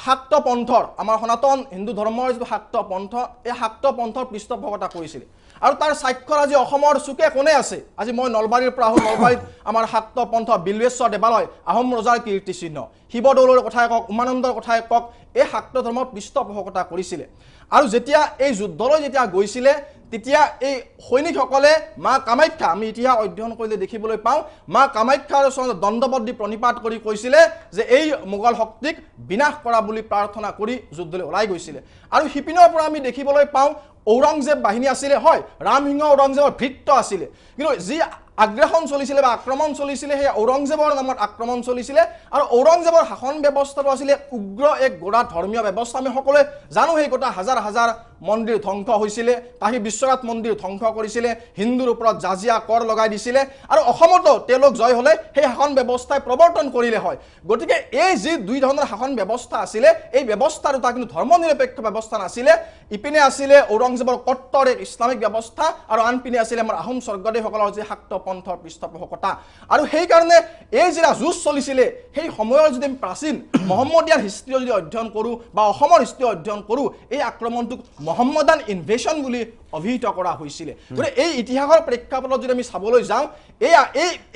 শাক্ত পন্থৰ আমাৰ সনাতন হিন্দু ধৰ্মৰ যেটো শাক্ত পন্থ এই শাক্ত পন্থৰ পৃষ্ঠপোষকতা কৰিছিল আৰু তাৰ সাক্ষৰ আজি অসমৰ চুকে কোনে আছে আজি মই নলবাৰীৰ পৰা আহোঁ নলবাৰীত আমাৰ শাক্ত পন্থ বিলবেশ্বৰ দেৱালয় আহোম ৰজাৰ কীৰ্তিচিহ্ন শিৱদৌলৰ কথাই কওক উমানন্দৰ কথাই কওক এই শাক্ত ধৰ্মৰ পৃষ্ঠপোষকতা কৰিছিলে আৰু যেতিয়া এই যুদ্ধলৈ যেতিয়া গৈছিলে তেতিয়া এই সৈনিকসকলে মা কামাখ্যা আমি ইতিহাস অধ্যয়ন কৰিলে দেখিবলৈ পাওঁ মা কামাখ্যাৰ ওচৰত দণ্ডবত দি প্ৰণিপাত কৰি কৈছিলে যে এই মোগল শক্তিক বিনাশ কৰা বুলি প্ৰাৰ্থনা কৰি যুদ্ধলৈ ওলাই গৈছিলে আৰু সিপিনৰ পৰা আমি দেখিবলৈ পাওঁ ঔৰংজেব বাহিনী আছিলে হয় ৰামসিংহ ঔৰংজেবৰ ভৃত্য আছিলে কিন্তু যি আগ্ৰাসন চলিছিলে বা আক্ৰমণ চলিছিলে সেই ঔৰংজেবৰ নামত আক্ৰমণ চলিছিলে আৰু ঔৰংজেবৰ শাসন ব্যৱস্থাটো আছিলে উগ্ৰ এক গোড়া ধৰ্মীয় ব্যৱস্থা আমি সকলোৱে জানো সেই কথা হাজাৰ হাজাৰ মন্দিৰ ধ্বংস হৈছিলে কাশী বিশ্বনাথ মন্দিৰ ধ্বংস কৰিছিলে হিন্দুৰ ওপৰত জাজিয়া কৰ লগাই দিছিলে আৰু অসমতো তেওঁলোক জয় হ'লে সেই শাসন ব্যৱস্থাই প্ৰৱৰ্তন কৰিলে হয় গতিকে এই যি দুই ধৰণৰ শাসন ব্যৱস্থা আছিলে এই ব্যৱস্থা দুটা কিন্তু ধৰ্মনিৰপেক্ষ ব্যৱস্থা নাছিলে ইপিনে আছিলে ঔৰংজেবৰ কট্টৰ এক ইছলামিক ব্যৱস্থা আৰু আনপিনে আছিলে আমাৰ আহোম স্বৰ্গদেৱসকলৰ যি শাক্ত পন্থৰ পৃষ্ঠপোষকতা আৰু সেইকাৰণে এই যি যুঁজ চলিছিলে সেই সময়ৰ যদি আমি প্ৰাচীন মহম্মদিয়ান হিষ্ট্ৰী যদি অধ্যয়ন কৰোঁ বা অসমৰ হিষ্ট্ৰী অধ্যয়ন কৰোঁ এই আক্ৰমণটোক মহম্মদান ইনভেশন বুলি অভিহিত কৰা হৈছিলে গতিকে এই ইতিহাসৰ প্ৰেক্ষাপটত যদি আমি চাবলৈ যাওঁ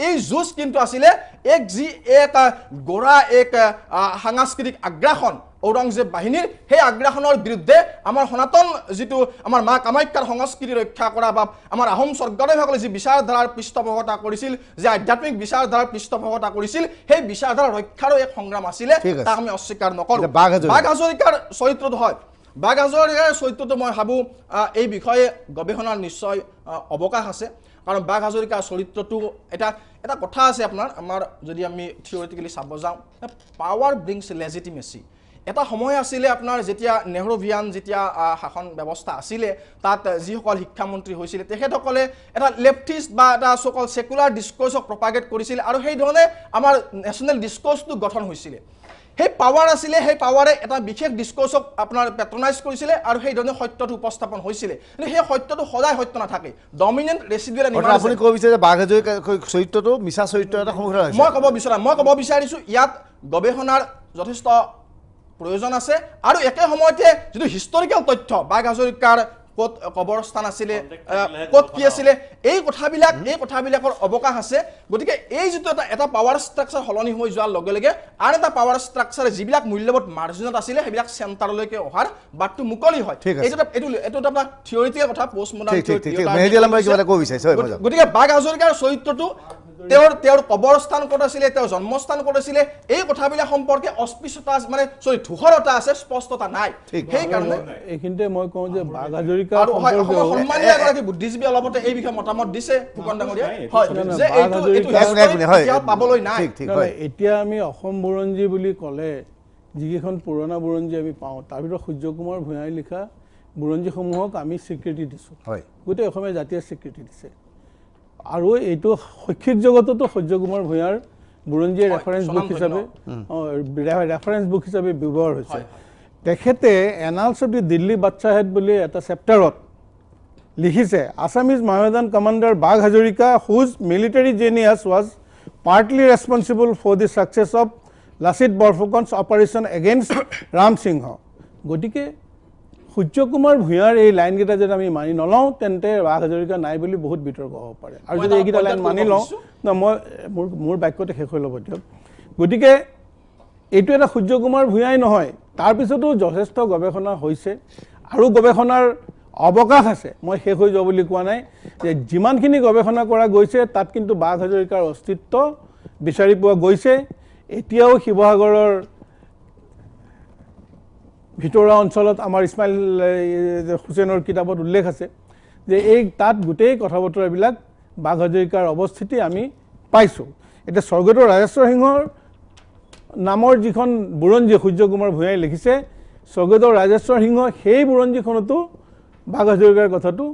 এই যুঁজ কিন্তু আছিলে এক যি এক গোড়া এক সাংস্কৃতিক আগ্ৰাসন ঔৰংজেব বাহিনীৰ সেই আগ্ৰাসনৰ বিৰুদ্ধে আমাৰ সনাতন যিটো আমাৰ মা কামাখ্যাৰ সংস্কৃতি ৰক্ষা কৰা বা আমাৰ আহোম স্বৰ্গদেৱসকলে যি বিচাৰধাৰাৰ পৃষ্ঠপোষকতা কৰিছিল যে আধ্যাত্মিক বিচাৰধাৰাৰ পৃষ্ঠপোষকতা কৰিছিল সেই বিচাৰধাৰা ৰক্ষাৰো এক সংগ্ৰাম আছিলে তাক আমি অস্বীকাৰ নকৰোঁ বাঘ হাজৰিকাৰ চৰিত্ৰটো হয় বাঘ হাজৰিকাৰ চৰিত্ৰটো মই ভাবোঁ এই বিষয়ে গৱেষণাৰ নিশ্চয় অৱকাশ আছে কাৰণ বাঘ হাজৰিকাৰ চৰিত্ৰটো এটা কথা আছে আপোনাৰ আমাৰ যদি আমি থিয়ৰিটিকেলি চাব যাওঁ পাৱাৰ ব্ৰিংছ লেজিটিমেচি এটা সময় আছিলে আপোনাৰ যেতিয়া নেহৰুভিয়ান যেতিয়া শাসন ব্যৱস্থা আছিলে তাত যিসকল শিক্ষামন্ত্ৰী হৈছিলে তেখেতসকলে এটা লেফটিষ্ট বা এটা সকল সেকুলাৰ ডিস্কোৰ্ছক প্ৰপাগেট কৰিছিল আৰু সেই ধৰণে আমাৰ নেশ্যনেল ডিস্কোৰ্ছটো গঠন হৈছিলে সেই পাৱাৰ আছিলে সেই পাৱাৰে এটা বিশেষ ডিস্কোৰ্ছক আপোনাৰ পেট্ৰনাইজ কৰিছিলে আৰু সেই ধৰণে সত্যটো উপস্থাপন হৈছিলে কিন্তু সেই সত্যটো সদায় সত্য নাথাকে ডমিনেণ্ট ৰেচিডুৱেল আপুনি ক'ব বিচাৰে যে বাঘ হাজৰিকাৰ চৰিত্ৰটো মিছা চৰিত্ৰ এটা সংশোধন হৈছে মই ক'ব বিচাৰিছোঁ ইয়াত গৱেষণাৰ যথেষ্ট প্ৰয়োজন আছে আৰু একে সময়তে যিটো হিষ্টৰিকেল তথ্য বাঘ হাজৰিকাৰ ক'ত কবৰস্থান আছিলে ক'ত কি আছিলে এই কথাবিলাকৰ অৱকাশ আছে গতিকে এই যিটো এটা পাৱাৰ ষ্ট্ৰাকচাৰ সলনি হৈ যোৱাৰ লগে লগে আন এটা পাৱাৰ ষ্ট্ৰাকচাৰে যিবিলাক মূল্যবোধ মাৰ্জিনত আছিলে সেইবিলাক চেণ্টাৰলৈকে অহাৰ বাটটো মুকলি হয় এইটো আপোনাৰ থিয়ৰিটিকেল কথা পষ্ট মডাৰ্ণ গতিকে বাঘ হাজৰিকাৰ চৰিত্ৰটো তেওঁৰ কবৰস্থান ক'ত আছিলে তেওঁৰ জন্মস্থান ক'ত আছিলে এই কথাবিলাক সম্পৰ্কে অস্পৃশ্যতা মানে ধূসৰতা আছে স্পষ্টতা নাই সেইকাৰণে এইখিনিতে মই কওঁ যে বাঘ হাজৰিকাৰ সন্মানীয় এগৰাকী বুদ্ধিজীৱী অলপতে এই বিষয়ে মতামত দিছে ফুকন ডাঙৰীয়া পাবলৈ নাই এতিয়া আমি অসম বুৰঞ্জী বুলি ক'লে যিকেইখন পুৰণা বুৰঞ্জী আমি পাওঁ তাৰ ভিতৰত সূৰ্য কুমাৰ ভূঞাই লিখা বুৰঞ্জীসমূহক আমি স্বীকৃতি দিছোঁ গোটেই অসমীয়া জাতিয়ে স্বীকৃতি দিছে আৰু এইটো শৈক্ষিক জগততো সূৰ্য কুমাৰ ভূঞাৰ বুৰঞ্জীৰ ৰেফাৰেঞ্চ বুক হিচাপে ব্যৱহাৰ হৈছে তেখেতে এনালছ অফ দি দিল্লী বাদশ্বাহেড বুলি এটা চেপ্টাৰত লিখিছে Assamese মহামেদান commander Bagh Hazarika whose military genius was partly responsible for the success of Lachit Borphukan's operation against Ram Singh গতিকে সূৰ্য কুমাৰ ভূঞাৰ এই লাইনকেইটা যদি আমি মানি নলওঁ তেন্তে বাঘ হাজৰিকা নাই বুলি বহুত বিতৰ্ক হ'ব পাৰে আৰু যদি এইকেইটা লাইন মানি লওঁ মোৰ বাক্যতে শেষ হৈ ল'ব দিয়ক গতিকে এইটো এটা সূৰ্য কুমাৰ ভূঞাই নহয় তাৰপিছতো যথেষ্ট গৱেষণা হৈছে আৰু গৱেষণাৰ অৱকাশ আছে মই শেষ হৈ যোৱা বুলি কোৱা নাই যে যিমানখিনি গৱেষণা কৰা গৈছে তাত কিন্তু বাঘ হাজৰিকাৰ অস্তিত্ব বিচাৰি পোৱা গৈছে এতিয়াও শিৱসাগৰৰ ভিতৰুৱা অঞ্চলত আমাৰ ইছমাইল হুছেইনৰ কিতাপত উল্লেখ আছে যে এই তাত গোটেই কথা বতৰাবিলাক বাঘ হাজৰিকাৰ অৱস্থিতি আমি পাইছোঁ এতিয়া স্বৰ্গদেউ ৰাজেশ্বৰ সিংহৰ নামৰ যিখন বুৰঞ্জী সূৰ্য কুমাৰ ভূঞাই লিখিছে স্বৰ্গদেউ ৰাজেশ্বৰ সিংহ সেই বুৰঞ্জীখনতো বাঘ হাজৰিকাৰ কথাটো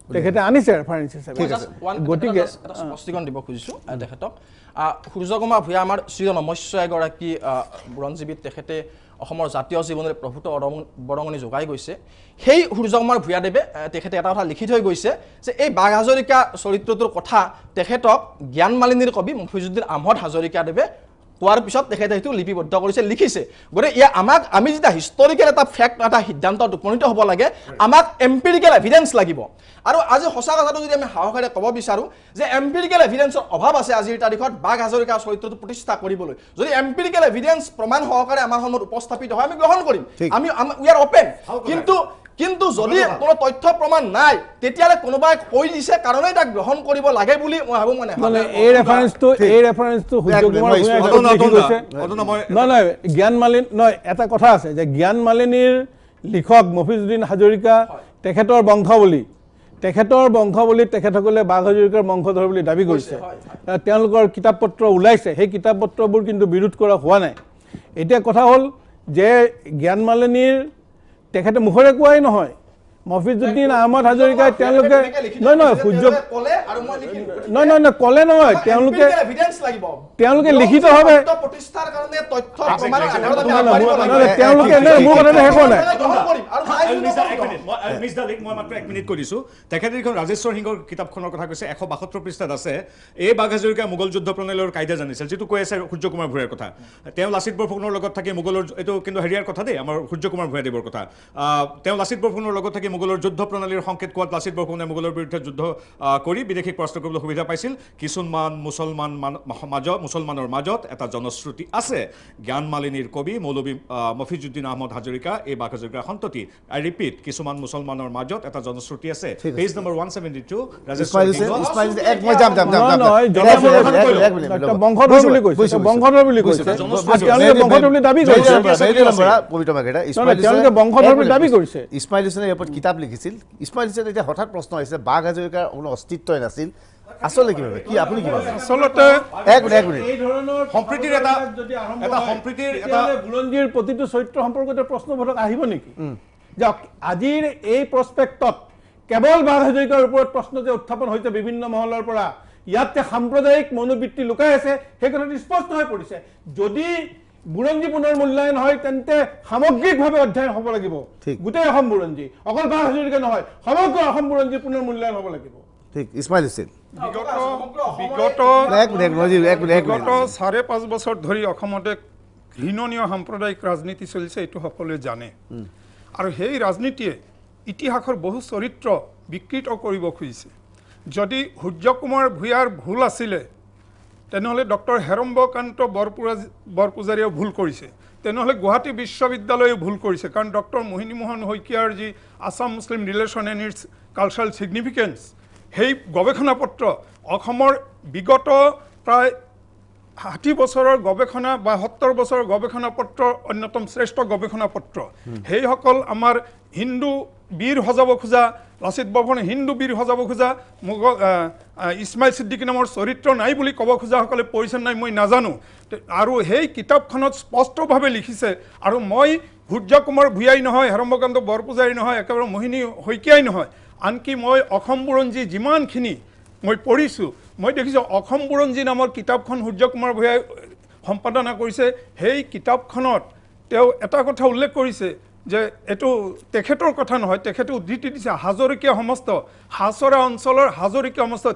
তেখেতে আনিছে ৰেফাৰেঞ্চ হিচাপে গতিকে এটা স্পষ্টীকৰণ দিব খুজিছোঁ তেখেতক সূৰ্য কুমাৰ ভূঞা আমাৰ চিৰনমস্য এগৰাকী বুৰঞ্জীবিদ তেখেতে অসমৰ জাতীয় জীৱনলৈ প্ৰভূত বৰঙণি যোগাই গৈছে সেই সূৰ্য কুমাৰ ভূঞাদেৱে তেখেতে এটা কথা লিখি থৈ গৈছে যে এই বাঘ হাজৰিকা চৰিত্ৰটোৰ কথা তেখেতক জ্ঞান মালিনীৰ কবি মফিজুদ্দিন আহমদ হাজৰিকাদেৱে কোৱাৰ পিছত তেখেতে সেইটো লিপিবদ্ধ কৰিছে লিখিছে গতিকে আমাক আমি যেতিয়া হিষ্টৰিকেল এটা ফেক্ট এটা সিদ্ধান্তত উপনীত হ'ব লাগে আমাক এম্পিৰিকেল এভিডেন্স লাগিব আৰু আজি সঁচা কথাটো যদি আমি সাহসেৰে ক'ব বিচাৰোঁ যে এম্পিৰিকেল এভিডেন্সৰ অভাৱ আছে আজিৰ তাৰিখত বাঘ হাজৰিকাৰ চৰিত্ৰটো প্ৰতিষ্ঠা কৰিবলৈ যদি এম্পিৰিকেল এভিডেন্স প্ৰমাণ সহকাৰে আমাৰ সন্মুখত উপস্থাপিত হয় আমি গ্ৰহণ কৰিম আমি উই আৰ অপেন কিন্তু যদি কোনো তথ্য প্ৰমাণ নাই তেতিয়ালে কোনোবাই কৈ দিছে কাৰণেই তাক গ্ৰহণ কৰিব লাগে বুলি মই ভাবো মানে এই ৰেফাৰেন্সটো সূৰ্য কুমাৰ নহয় জ্ঞান মালিনী নহয় এটা কথা আছে যে জ্ঞান মালিনীৰ লিখক মফিজুদ্দিন হাজৰিকা তেখেতৰ বংশ বুলি তেখেতসকলে বাঘ হাজৰিকাৰ বংশধৰ বুলি দাবী কৰিছে তেওঁলোকৰ কিতাপ পত্ৰ ওলাইছে সেই কিতাপ পত্ৰবোৰ কিন্তু বিৰোধ কৰা হোৱা নাই এতিয়া কথা হ'ল যে জ্ঞান মালিনীৰ তেখেতে মুখৰে কোৱাই নহয় মফিজুদ্দিন আহমদ হাজৰিকাই তেওঁলোকে নহয় সূৰ্য নহয় ক'লে নহয় তেওঁলোকে লিখিতভাৱে তেওঁলোকে মোৰ কথাটো শেষ হোৱা নাই মই মাত্ৰ 1 মিনিট কৈ দিছোঁ তেখেতে এখন ৰাজেশ্বৰ সিঙৰ কিতাপখনৰ কথা কৈছে 172 পৃষ্ঠাত আছে এই বাঘ হাজৰিকাই মোগল যুদ্ধ প্ৰণালীৰ কায়দা জানিছিল যিটো কৈ আছে সূৰ্য কুমাৰ ভূঞাৰ কথা তেওঁ লাচিত বৰফুকনৰ লগত থাকি মোগলৰ এইটো কিন্তু হেৰিয়াৰ কথা দেই আমাৰ সূৰ্য কুমাৰ ভূঞাদেৱৰ কথা তেওঁ লাচিত বৰফুকনৰ লগত থাকি মোগলৰ যুদ্ধ প্ৰণালীৰ সংকেত কোৱাত লাচিত বৰফুকনে মোগলৰ বিৰুদ্ধে যুদ্ধ কৰি বিদেশীক পৰাস্ত কৰিবলৈ সুবিধা পাইছিল কিছুমান মুছলমানৰ মাজত এটা জনশ্ৰুতি আছে জ্ঞান মালিনীৰ কবি মৌলবী মফিজুদ্দিন আহমদ হাজৰিকা এই বাঘ হাজৰিকাৰ সন্ততি আই ৰিপিট কিছুমান মুছলমানৰ মাজত এটা জনশ্ৰুতি আছে পেজ নম্বৰ 172 বংশধৰ বুলি কৈছে দাবী কৰিছে ইছমাইল হুছেইনে ইয়াৰ ওপৰত কিতাপ লিখিছিল ইছমাইল হুছেইনে এতিয়া হঠাৎ প্ৰশ্ন আহিছে বাঘ হাজৰিকাৰ কোনো অস্তিত্বই নাছিল আচলতে কি ভাবে কি আপুনি কি ভাবে আচলতে এক মিনিট এই ধৰণৰ সম্প্ৰীতিৰ এটা সম্প্ৰীতিৰ এটা বুৰঞ্জীৰ প্ৰতিটো চৰিত্ৰ সম্পৰ্কতে প্ৰশ্নবোধক আহিব নেকি যাওক আজিৰ এই প্ৰস্পেক্টত কেৱল বাঘ হাজৰিকাৰ ওপৰত প্ৰশ্ন যে উত্থাপন হৈছে বিভিন্ন মহলৰ পৰা ইয়াতে সাম্প্ৰদায়িক মনোবৃত্তি লুকাই আছে সেই কথাটো স্পষ্ট হৈ পৰিছে যদি বুৰঞ্জী পুনৰ মূল্যায়ন হয় তেন্তে সামগ্ৰিকভাৱে অধ্যয়ন হ'ব লাগিব গোটেই অসম বুৰঞ্জী অকল বাঘ হাজৰিকা নহয় সমগ্ৰ অসম বুৰঞ্জী পুনৰ মূল্যায়ন হ'ব লাগিব ঠিক ইছমাইল হুছেইন বিগত 5.5 বছৰ ধৰি অসমতে ঘৃণনীয় সাম্প্ৰদায়িক ৰাজনীতি চলিছে এইটো সকলোৱে জানে আৰু সেই ৰাজনীতিয়ে ইতিহাসৰ বহু চৰিত্ৰ বিকৃত কৰিব খুজিছে যদি সূৰ্য কুমাৰ ভূঞাৰ ভুল আছিলে তেনেহ'লে ডক্টৰ হেৰম্বকান্ত বৰপূজাৰীয়ে ভুল কৰিছে তেনেহ'লে গুৱাহাটী বিশ্ববিদ্যালয়ে ভুল কৰিছে কাৰণ ডক্টৰ মোহিনী মোহন শইকীয়াৰ যি আছাম মুছলিম relation and it's cultural significance সেই গৱেষণা পত্ৰ অসমৰ বিগত প্ৰায় 60 বছৰৰ গৱেষণা বা 70 বছৰৰ গৱেষণা পত্ৰৰ অন্যতম শ্ৰেষ্ঠ গৱেষণা পত্ৰ সেইসকল আমাৰ হিন্দু বীৰ সজাব খোজা লাচিত বৰফুকনে হিন্দু বীৰ সজাব খোজা ইছমাইল ছিদ্দিকী নামৰ চৰিত্ৰ নাই বুলি ক'ব খোজাসকলে পঢ়িছে নাই মই নাজানো আৰু সেই কিতাপখনত স্পষ্টভাৱে লিখিছে আৰু মই সূৰ্য কুমাৰ ভূঞাই নহয় হেৰম্বকান্ত বৰপূজাৰী নহয় একেবাৰে মোহিনী শইকীয়াই নহয় আনকি মই অসম বুৰঞ্জী যিমানখিনি মই পঢ়িছোঁ মই দেখিছোঁ অসম বুৰঞ্জী নামৰ কিতাপখন সূৰ্য কুমাৰ ভূঞাই সম্পাদনা কৰিছে সেই কিতাপখনত তেওঁ এটা কথা উল্লেখ কৰিছে যে এইটো তেখেতৰ কথা নহয় তেখেতে উদ্ধৃতি দিছে হাজৰিকীয়া সমস্ত হাছৰা অঞ্চলৰ হাজৰিকীয়া সমস্ত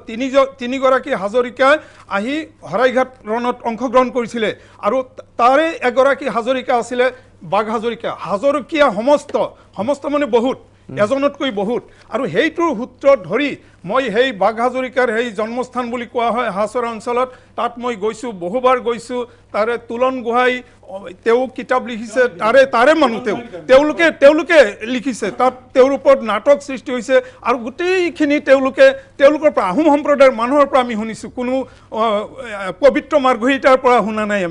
তিনিগৰাকী হাজৰিকাই আহি হৰাইঘাট ৰণত অংশগ্ৰহণ কৰিছিলে আৰু তাৰে এগৰাকী হাজৰিকা আছিলে বাঘ হাজৰিকা হাজৰিকীয়া সমস্ত মানে বহুত এজনতকৈ বহুত আৰু সেইটোৰ সূত্ৰ ধৰি মই সেই বাঘ হাজৰিকাৰ সেই জন্মস্থান বুলি কোৱা হয় হাছৰা অঞ্চলত তাত মই গৈছোঁ বহুবাৰ গৈছোঁ তাৰে তুলন গোহাঁই তেওঁ কিতাপ লিখিছে তাৰে মানুহ তেওঁলোকে লিখিছে তাত তেওঁৰ ওপৰত নাটক সৃষ্টি হৈছে আৰু গোটেইখিনি তেওঁলোকৰ পৰা আহোম সম্প্ৰদায়ৰ মানুহৰ পৰা আমি শুনিছোঁ কোনো পবিত্ৰ মাৰ্ঘৰিটাৰ পৰা শুনা নাই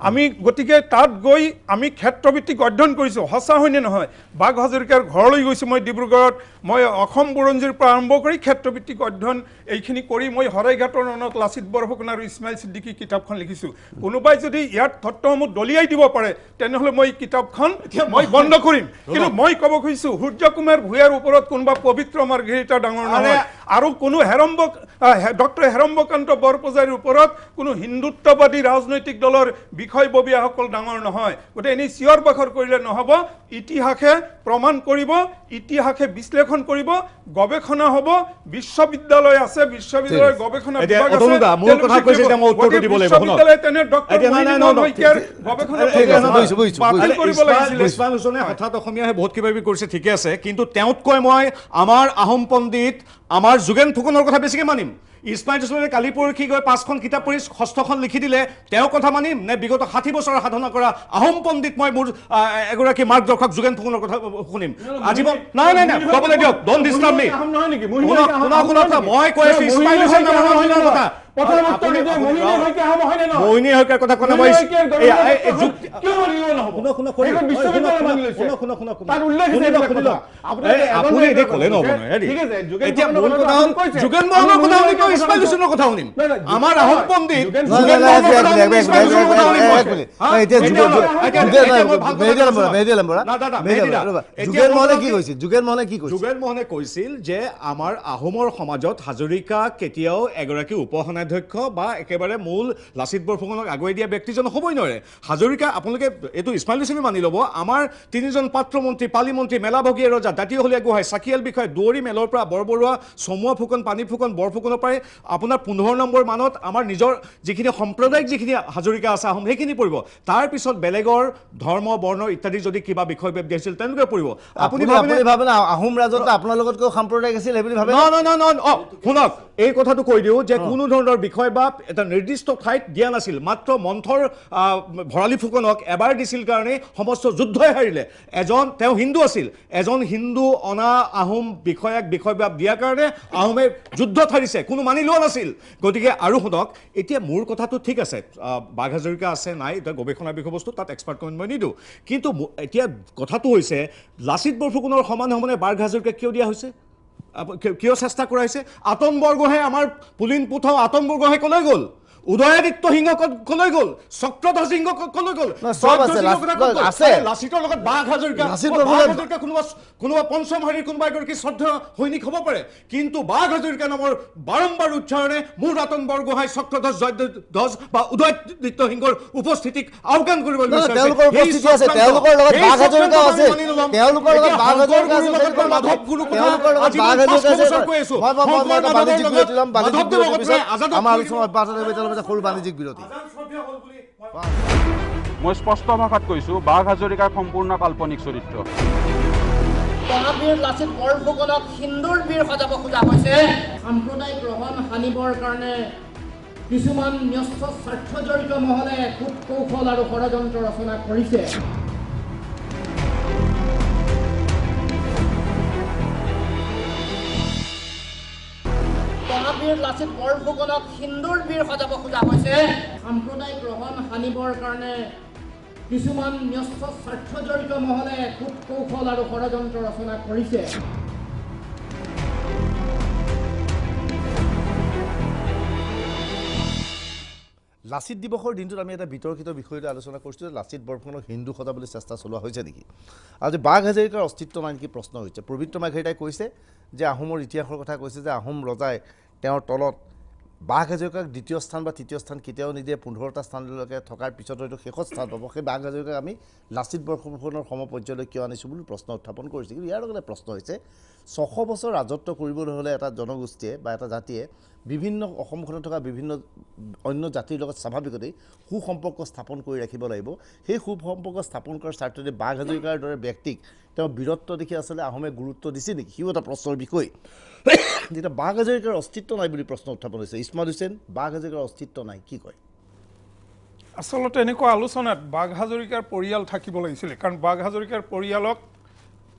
আমি গতিকে তাত গৈ আমি ক্ষেত্ৰভিত্তিক অধ্যয়ন কৰিছোঁ সঁচা হয়নে নহয় বাঘ হাজৰিকাৰ ঘৰলৈ গৈছোঁ মই ডিব্ৰুগড়ত মই অসম বুৰঞ্জীৰ পৰা আৰম্ভ কৰি ক্ষেত্ৰভিত্তিক অধ্যয়ন এইখিনি কৰি মই হৰাইঘাটৰ ৰণত লাচিত বৰফুকন আৰু ইছমাইল ছিদ্দিকী কিতাপখন লিখিছোঁ কোনোবাই যদি ইয়াত তথ্যসমূহ দলিয়াই দিব পাৰে তেনেহ'লে মই কিতাপখন মই বন্ধ কৰিম কিন্তু মই ক'ব খুজিছোঁ সূৰ্য কুমাৰ ভূঞাৰ ওপৰত কোনোবা পবিত্ৰ মাৰ্ঘৰিটা ডাঙৰ নহয় আৰু কোনো ডক্টৰ হেৰম্বকান্ত বৰপূজাৰীৰ ওপৰত কোনো হিন্দুত্ববাদী ৰাজনৈতিক দলৰ বিষয়ববীয়াসকল ডাঙৰ নহয় গতিকে এনেই চিঞৰ বাখৰ কৰিলে নহ'ব ইতিহাসে প্ৰমাণ কৰিব ইতিহাসে বিশ্লেষণ কৰিব গৱেষণা হ'ব বিশ্ববিদ্যালয় আছে বিশ্ববিদ্যালয়ৰ গৱেষণা বিভাগ আছে মোৰ কথা কৈছে যে মই উত্তৰটো দিব লাগিব বিশ্ববিদ্যালয় তেনে ডক্টৰ শইকীয়াৰ গৱেষণা বাতিল কৰিব লাগিছিল ইছমাইল হুছেইনে হঠাৎ অসমীয়াহে বহুত কিবা কিবি কৰিছে ঠিকে আছে কিন্তু তেওঁতকৈ মই আমাৰ আহোম পণ্ডিত আমাৰ যোগেন ফুকনৰ কথা বেছিকৈ মানিম ইছমাইল হুছেইনে কালি পৰহি গৈ 5খন কিতাপ পঢ়ি 6খন লিখি দিলে তেওঁৰ কথা মানিম নে বিগত 60 বছৰৰ সাধনা কৰা আহোম পণ্ডিত মই মোৰ এগৰাকী মাৰ্গদৰ্শক যোগেন ফুকনৰ কথা শুনিম আজীৱন নাই ক'বলৈ দিয়ক ডোন্ট ডিস্টাৰ্ব মি মই কৈ আছো ইছমাইল হুছেইন নামৰ কথা মোহিনী শইকীয়াৰ কথা কোৱা মই আপুনি এতিয়া ক'লে নহ'ব এতিয়া মূল কথা যোগেন মোহনৰ কথা শুনি কিয় ইছমাইল হুছেইনৰ কথা শুনিম আমাৰ আহোম পণ্ডিত যোগেন মোহনে কৈছিল যে আমাৰ আহোমৰ সমাজত হাজৰিকা কেতিয়াও এগৰাকী উপসেনাধ্যক্ষ বা একেবাৰে মূল লাচিত বৰফুকনক আগুৱাই দিয়া ব্যক্তিজন হ'বই নোৱাৰে হাজৰিকা আপোনালোকে এইটো ইছমাইল হুছেইনে মানি ল'ব আমাৰ 3জন পাত্ৰমন্ত্ৰী পালিমন্ত্ৰী মেলাভগীয়া ৰজা জাতীয় হলীয়া গোহাঁই চাকিয়াল বিষয় দুৱৰী মেলৰ পৰা বৰবৰুৱা চমুৱা ফুকন পানী ফুকন বৰফুকনৰ পৰাই আপোনাৰ 15 নম্বৰ মানত আমাৰ নিজৰ যিখিনি সাম্প্ৰদায়িক যিখিনি হাজৰিকা আছে আহোম সেইখিনি পৰিব তাৰপিছত বেলেগৰ ধৰ্ম বৰ্ণ ইত্যাদি যদি কিবা বিষয় ব্যক্তি আছিল তেওঁলোকে পৰিব আপুনি ভাবে না আহোম ৰাজত্ব আপোনাৰ লগতকৈ সাম্প্ৰদায়িক আছিল সেইবুলি ভাবে শুনক এই কথাটো কৈ দিওঁ যে কোনো ধৰণৰ বিষয় বা এটা নিৰ্দিষ্ট ঠাইত দিয়া নাছিল মাত্ৰ মন্থৰ ভৰালী ফুকনক এবাৰ দিছিল কাৰণে সমস্ত যুদ্ধই হাৰিলে তেওঁ হিন্দু আছিল এজন হিন্দু অনা আহোম বিষয়াক বিষয়বাব দিয়াৰ কাৰণে আহোমে যুদ্ধত হাৰিছে কোনো মানি লোৱা নাছিল গতিকে আৰু শুনক এতিয়া মোৰ কথাটো ঠিক আছে বাঘ হাজৰিকা আছে নাই এটা গৱেষণাৰ বিষয়বস্তু তাত এক্সপাৰ্ট কমেণ্ট মই নিদিওঁ কিন্তু এতিয়া কথাটো হৈছে লাচিত বৰফুকনৰ সমান সমানে বাঘ হাজৰিকা কিয় দিয়া হৈছে কিয় চেষ্টা কৰা হৈছে আতন বৰগোহাঁই আমাৰ পুলিন পুথ আতন বৰগোহাঁই কলৈ গ'ল উদয়াদিত্য সিংহ কলৈ গ'ল চক্ৰধ্বজ সিংহ কলৈ গ'ল লাচিতৰ লগত বাঘ হাজৰিকা কোনোবা পঞ্চম শাৰীৰ কোনোবা এগৰাকী শ্ৰদ্ধেয় সৈনিক হ'ব পাৰে কিন্তু বাঘ হাজৰিকা নামৰ বাৰম্বাৰ উচ্চাৰণে মোৰ আতন বৰগোহাঁই চক্ৰধ্বজ জয়ধ্বজ বা উদয়াদিত্য সিংহৰ উপস্থিতিক আওকাণ কৰিব সৰু বাণিজ্যিক বিৰতি মই স্পষ্ট ভাষাত কৈছোঁ বাঘ হাজৰিকাৰ সম্পূৰ্ণ কাল্পনিক চৰিত্ৰ মহাবীৰ লাচিত বৰফুকনক হিন্দুৰ বীৰ সজাব খোজা হৈছে সাম্প্ৰদায়িক ৰহণ সানিবৰ কাৰণে কিছুমান ন্যস্ত স্বাৰ্থজড়িত মহলে কূট কৌশল আৰু ষড়যন্ত্ৰ ৰচনা কৰিছে মহাবীৰ লাচিত বৰফুকনক হিন্দুৰ বীৰ সজাব খোজা হৈছে সাম্প্ৰদায়িক ৰহণ সানিবৰ কাৰণে কিছুমান ন্যস্ত স্বাৰ্থজড়িত মহলে কূট কৌশল আৰু ষড়যন্ত্ৰ ৰচনা কৰিছে লাচিত দিৱসৰ দিনটোত আমি এটা বিতৰ্কিত বিষয়টো আলোচনা কৰিছোঁ যে লাচিত বৰফুকনক হিন্দু সজাবলৈ চেষ্টা চলোৱা হৈছে নেকি আৰু বাঘ হাজৰিকাৰ অস্তিত্ব নাই নেকি প্ৰশ্ন হৈছে পবিত্ৰ মাৰ্ঘেৰিটাই কৈছে যে আহোমৰ ইতিহাসৰ কথা কৈছে যে আহোম ৰজাই তেওঁৰ তলত বাঘ হাজৰিকাক দ্বিতীয় স্থান বা তৃতীয় স্থান কেতিয়াও নিদিয়ে 15টা স্থানলৈকে থকাৰ পিছত হয়তো শেষত স্থান পাব সেই বাঘ হাজৰিকাক আমি লাচিত বৰফুকনৰ সমপৰ্যায়লৈ কিয় আনিছোঁ বুলি প্ৰশ্ন উত্থাপন কৰিছে কিন্তু ইয়াৰ লগতে প্ৰশ্ন হৈছে 600 বছৰ ৰাজত্ব কৰিবলৈ হ'লে এটা জনগোষ্ঠীয়ে বা এটা জাতিয়ে বিভিন্ন অসমখনত থকা বিভিন্ন অন্য জাতিৰ লগত স্বাভাৱিকতেই সুসম্পৰ্ক স্থাপন কৰি ৰাখিব লাগিব সেই সুসম্পৰ্ক স্থাপন কৰাৰ স্বাৰ্থতে বাঘ হাজৰিকাৰ দৰে ব্যক্তিক তেওঁ বীৰত্ব দেখি আচলতে আহোমে গুৰুত্ব দিছে নেকি সিও এটা প্ৰশ্নৰ বিষয় যেতিয়া বাঘ হাজৰিকাৰ অস্তিত্ব নাই বুলি প্ৰশ্ন উত্থাপন হৈছে ইছমাইল হুছেইন বাঘ হাজৰিকাৰ অস্তিত্ব নাই কি কয় আচলতে এনেকুৱা আলোচনাত বাঘ হাজৰিকাৰ পৰিয়াল থাকিব লাগিছিলে কাৰণ বাঘ হাজৰিকাৰ পৰিয়ালক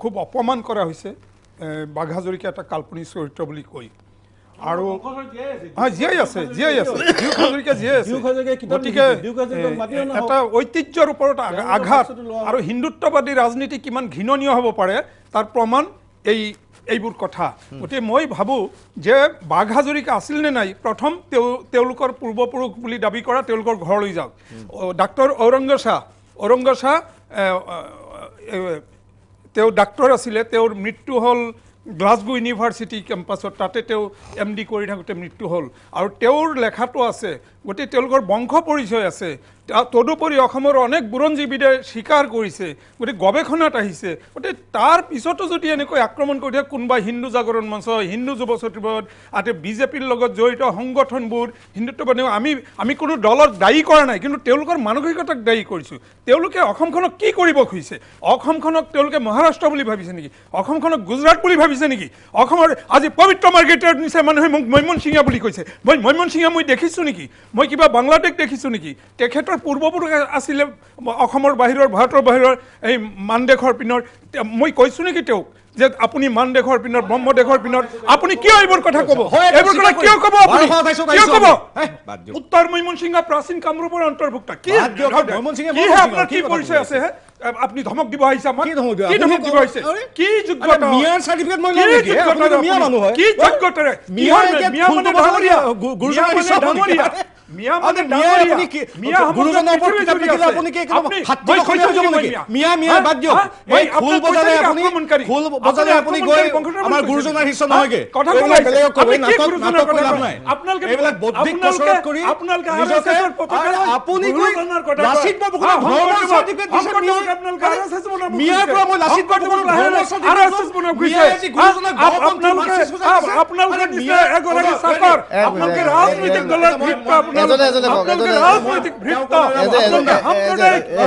খুব অপমান কৰা হৈছে বাঘ হাজৰিকা এটা কাল্পনিক চৰিত্ৰ বুলি কৈ আৰু জীয়াই আছে গতিকে এটা ঐতিহ্যৰ ওপৰত আঘাত আৰু হিন্দুত্ববাদী ৰাজনীতি কিমান ঘৃণনীয় হ'ব পাৰে তাৰ প্ৰমাণ এইবোৰ কথা গতিকে মই ভাবোঁ যে বাঘ হাজৰিকা আছিল নে নাই প্ৰথম তেওঁলোকৰ পূৰ্বপুৰুষ বুলি দাবী কৰা তেওঁলোকৰ ঘৰলৈ যাওক ডাক্তৰ ঔৰংগ শাহ তেওঁ ডাক্তৰ আছিলে তেওঁৰ মৃত্যু হ'ল গ্লাছগো ইউনিভাৰ্চিটি কেম্পাছত তাতে তেওঁ MD কৰি থাকোঁতে মৃত্যু হ'ল আৰু তেওঁৰ লেখাটো আছে গতিকে তেওঁলোকৰ বংশ পৰিচয় আছে তদুপৰি অসমৰ অনেক বুৰঞ্জীবিদে স্বীকাৰ কৰিছে গতিকে গৱেষণাত আহিছে গতিকে তাৰ পিছতো যদি এনেকৈ আক্ৰমণ কৰি থাকে কোনোবা হিন্দু জাগৰণ মঞ্চ হিন্দু যুৱ সচিবত আতে বিজেপিৰ লগত জড়িত সংগঠনবোৰ হিন্দুত্ববাদী আমি কোনো দলক দায়ী কৰা নাই কিন্তু তেওঁলোকৰ মানসিকতাক দায়ী কৰিছোঁ তেওঁলোকে অসমখনক কি কৰিব খুজিছে অসমখনক তেওঁলোকে মহাৰাষ্ট্ৰ বুলি ভাবিছে নেকি অসমখনক গুজৰাট বুলি ভাবিছে নেকি অসমৰ আজি পবিত্ৰ মাৰ্গেটৰ নিচিনা মানুহে মোক মৈমনসিঙীয়া বুলি কৈছে মই মৈমনসিঙীয়া মই দেখিছোঁ নেকি মই কিবা বাংলাদেশ দেখিছোঁ নেকি তেখেতৰ পূৰ্বপুৰুষ আছিলে অসমৰ বাহিৰৰ ভাৰতৰ বাহিৰৰ এই মানদেশৰ পিনৰ মই কৈছোঁ নেকি তেওঁক যে আপুনি মানদেশৰ পিনৰ ব্ৰহ্মদেশৰ পিনৰ আপুনি কিয় এইবোৰ কথা ক'ব এইবোৰ কথা কিয় ক'ব আপুনি কিয় ক'ব উত্তৰ মৈমনসিঙা প্ৰাচীন কামৰূপৰ অন্তৰ্ভুক্ত কি আপোনাৰ কি পৰিচয় আছে আপনি ধমক দিব আহিছে আমাক কি ধমক দিব আহিছে কি যোগ্যতা মিয়াৰ সাৰ্টিফিকেট মই লম নেকি আপুনি তো মিয়া মানুহ হয় কি যোগ্যতাৰে মিয়া মানে ডাঙৰীয়া গুৰুজনাৰ ডাঙৰীয়া মিয়া মানে ডাঙৰীয়া মিয়া গুৰুজনাৰ ওপৰত কিতাপ লিখিলে আপুনি কি হাতী অসমীয়া যাব নেকি মিয়া বাদ দিয়ক এই ফুল বজালে আপুনি গৈ আমাৰ গুৰুজনাৰ শিষ্য নহয়গে কথা ক'লে বেলেগক ক'ব নাটক কৰি লাভ নাই আপোনালোকে এইবিলাক বৌদ্ধিক কসৰত কৰি আপোনালোকে নিজকে আপুনি গৈ লাচিত বৰফুকনৰ ধৰ্মৰ সাৰ্টিফিকেট দিছে মিয়াৰ পৰা মই লাচিত বৰফুকনৰ ধৰ্মৰ সাৰ্টিফিকেট মিয়াই যি গুৰুজনাক আপোনালোকে এগৰাকী চাকৰ আপোনালোকে ৰাজনৈতিক দলৰ ভিত্ত ৰাজনৈতিক ভিত্ত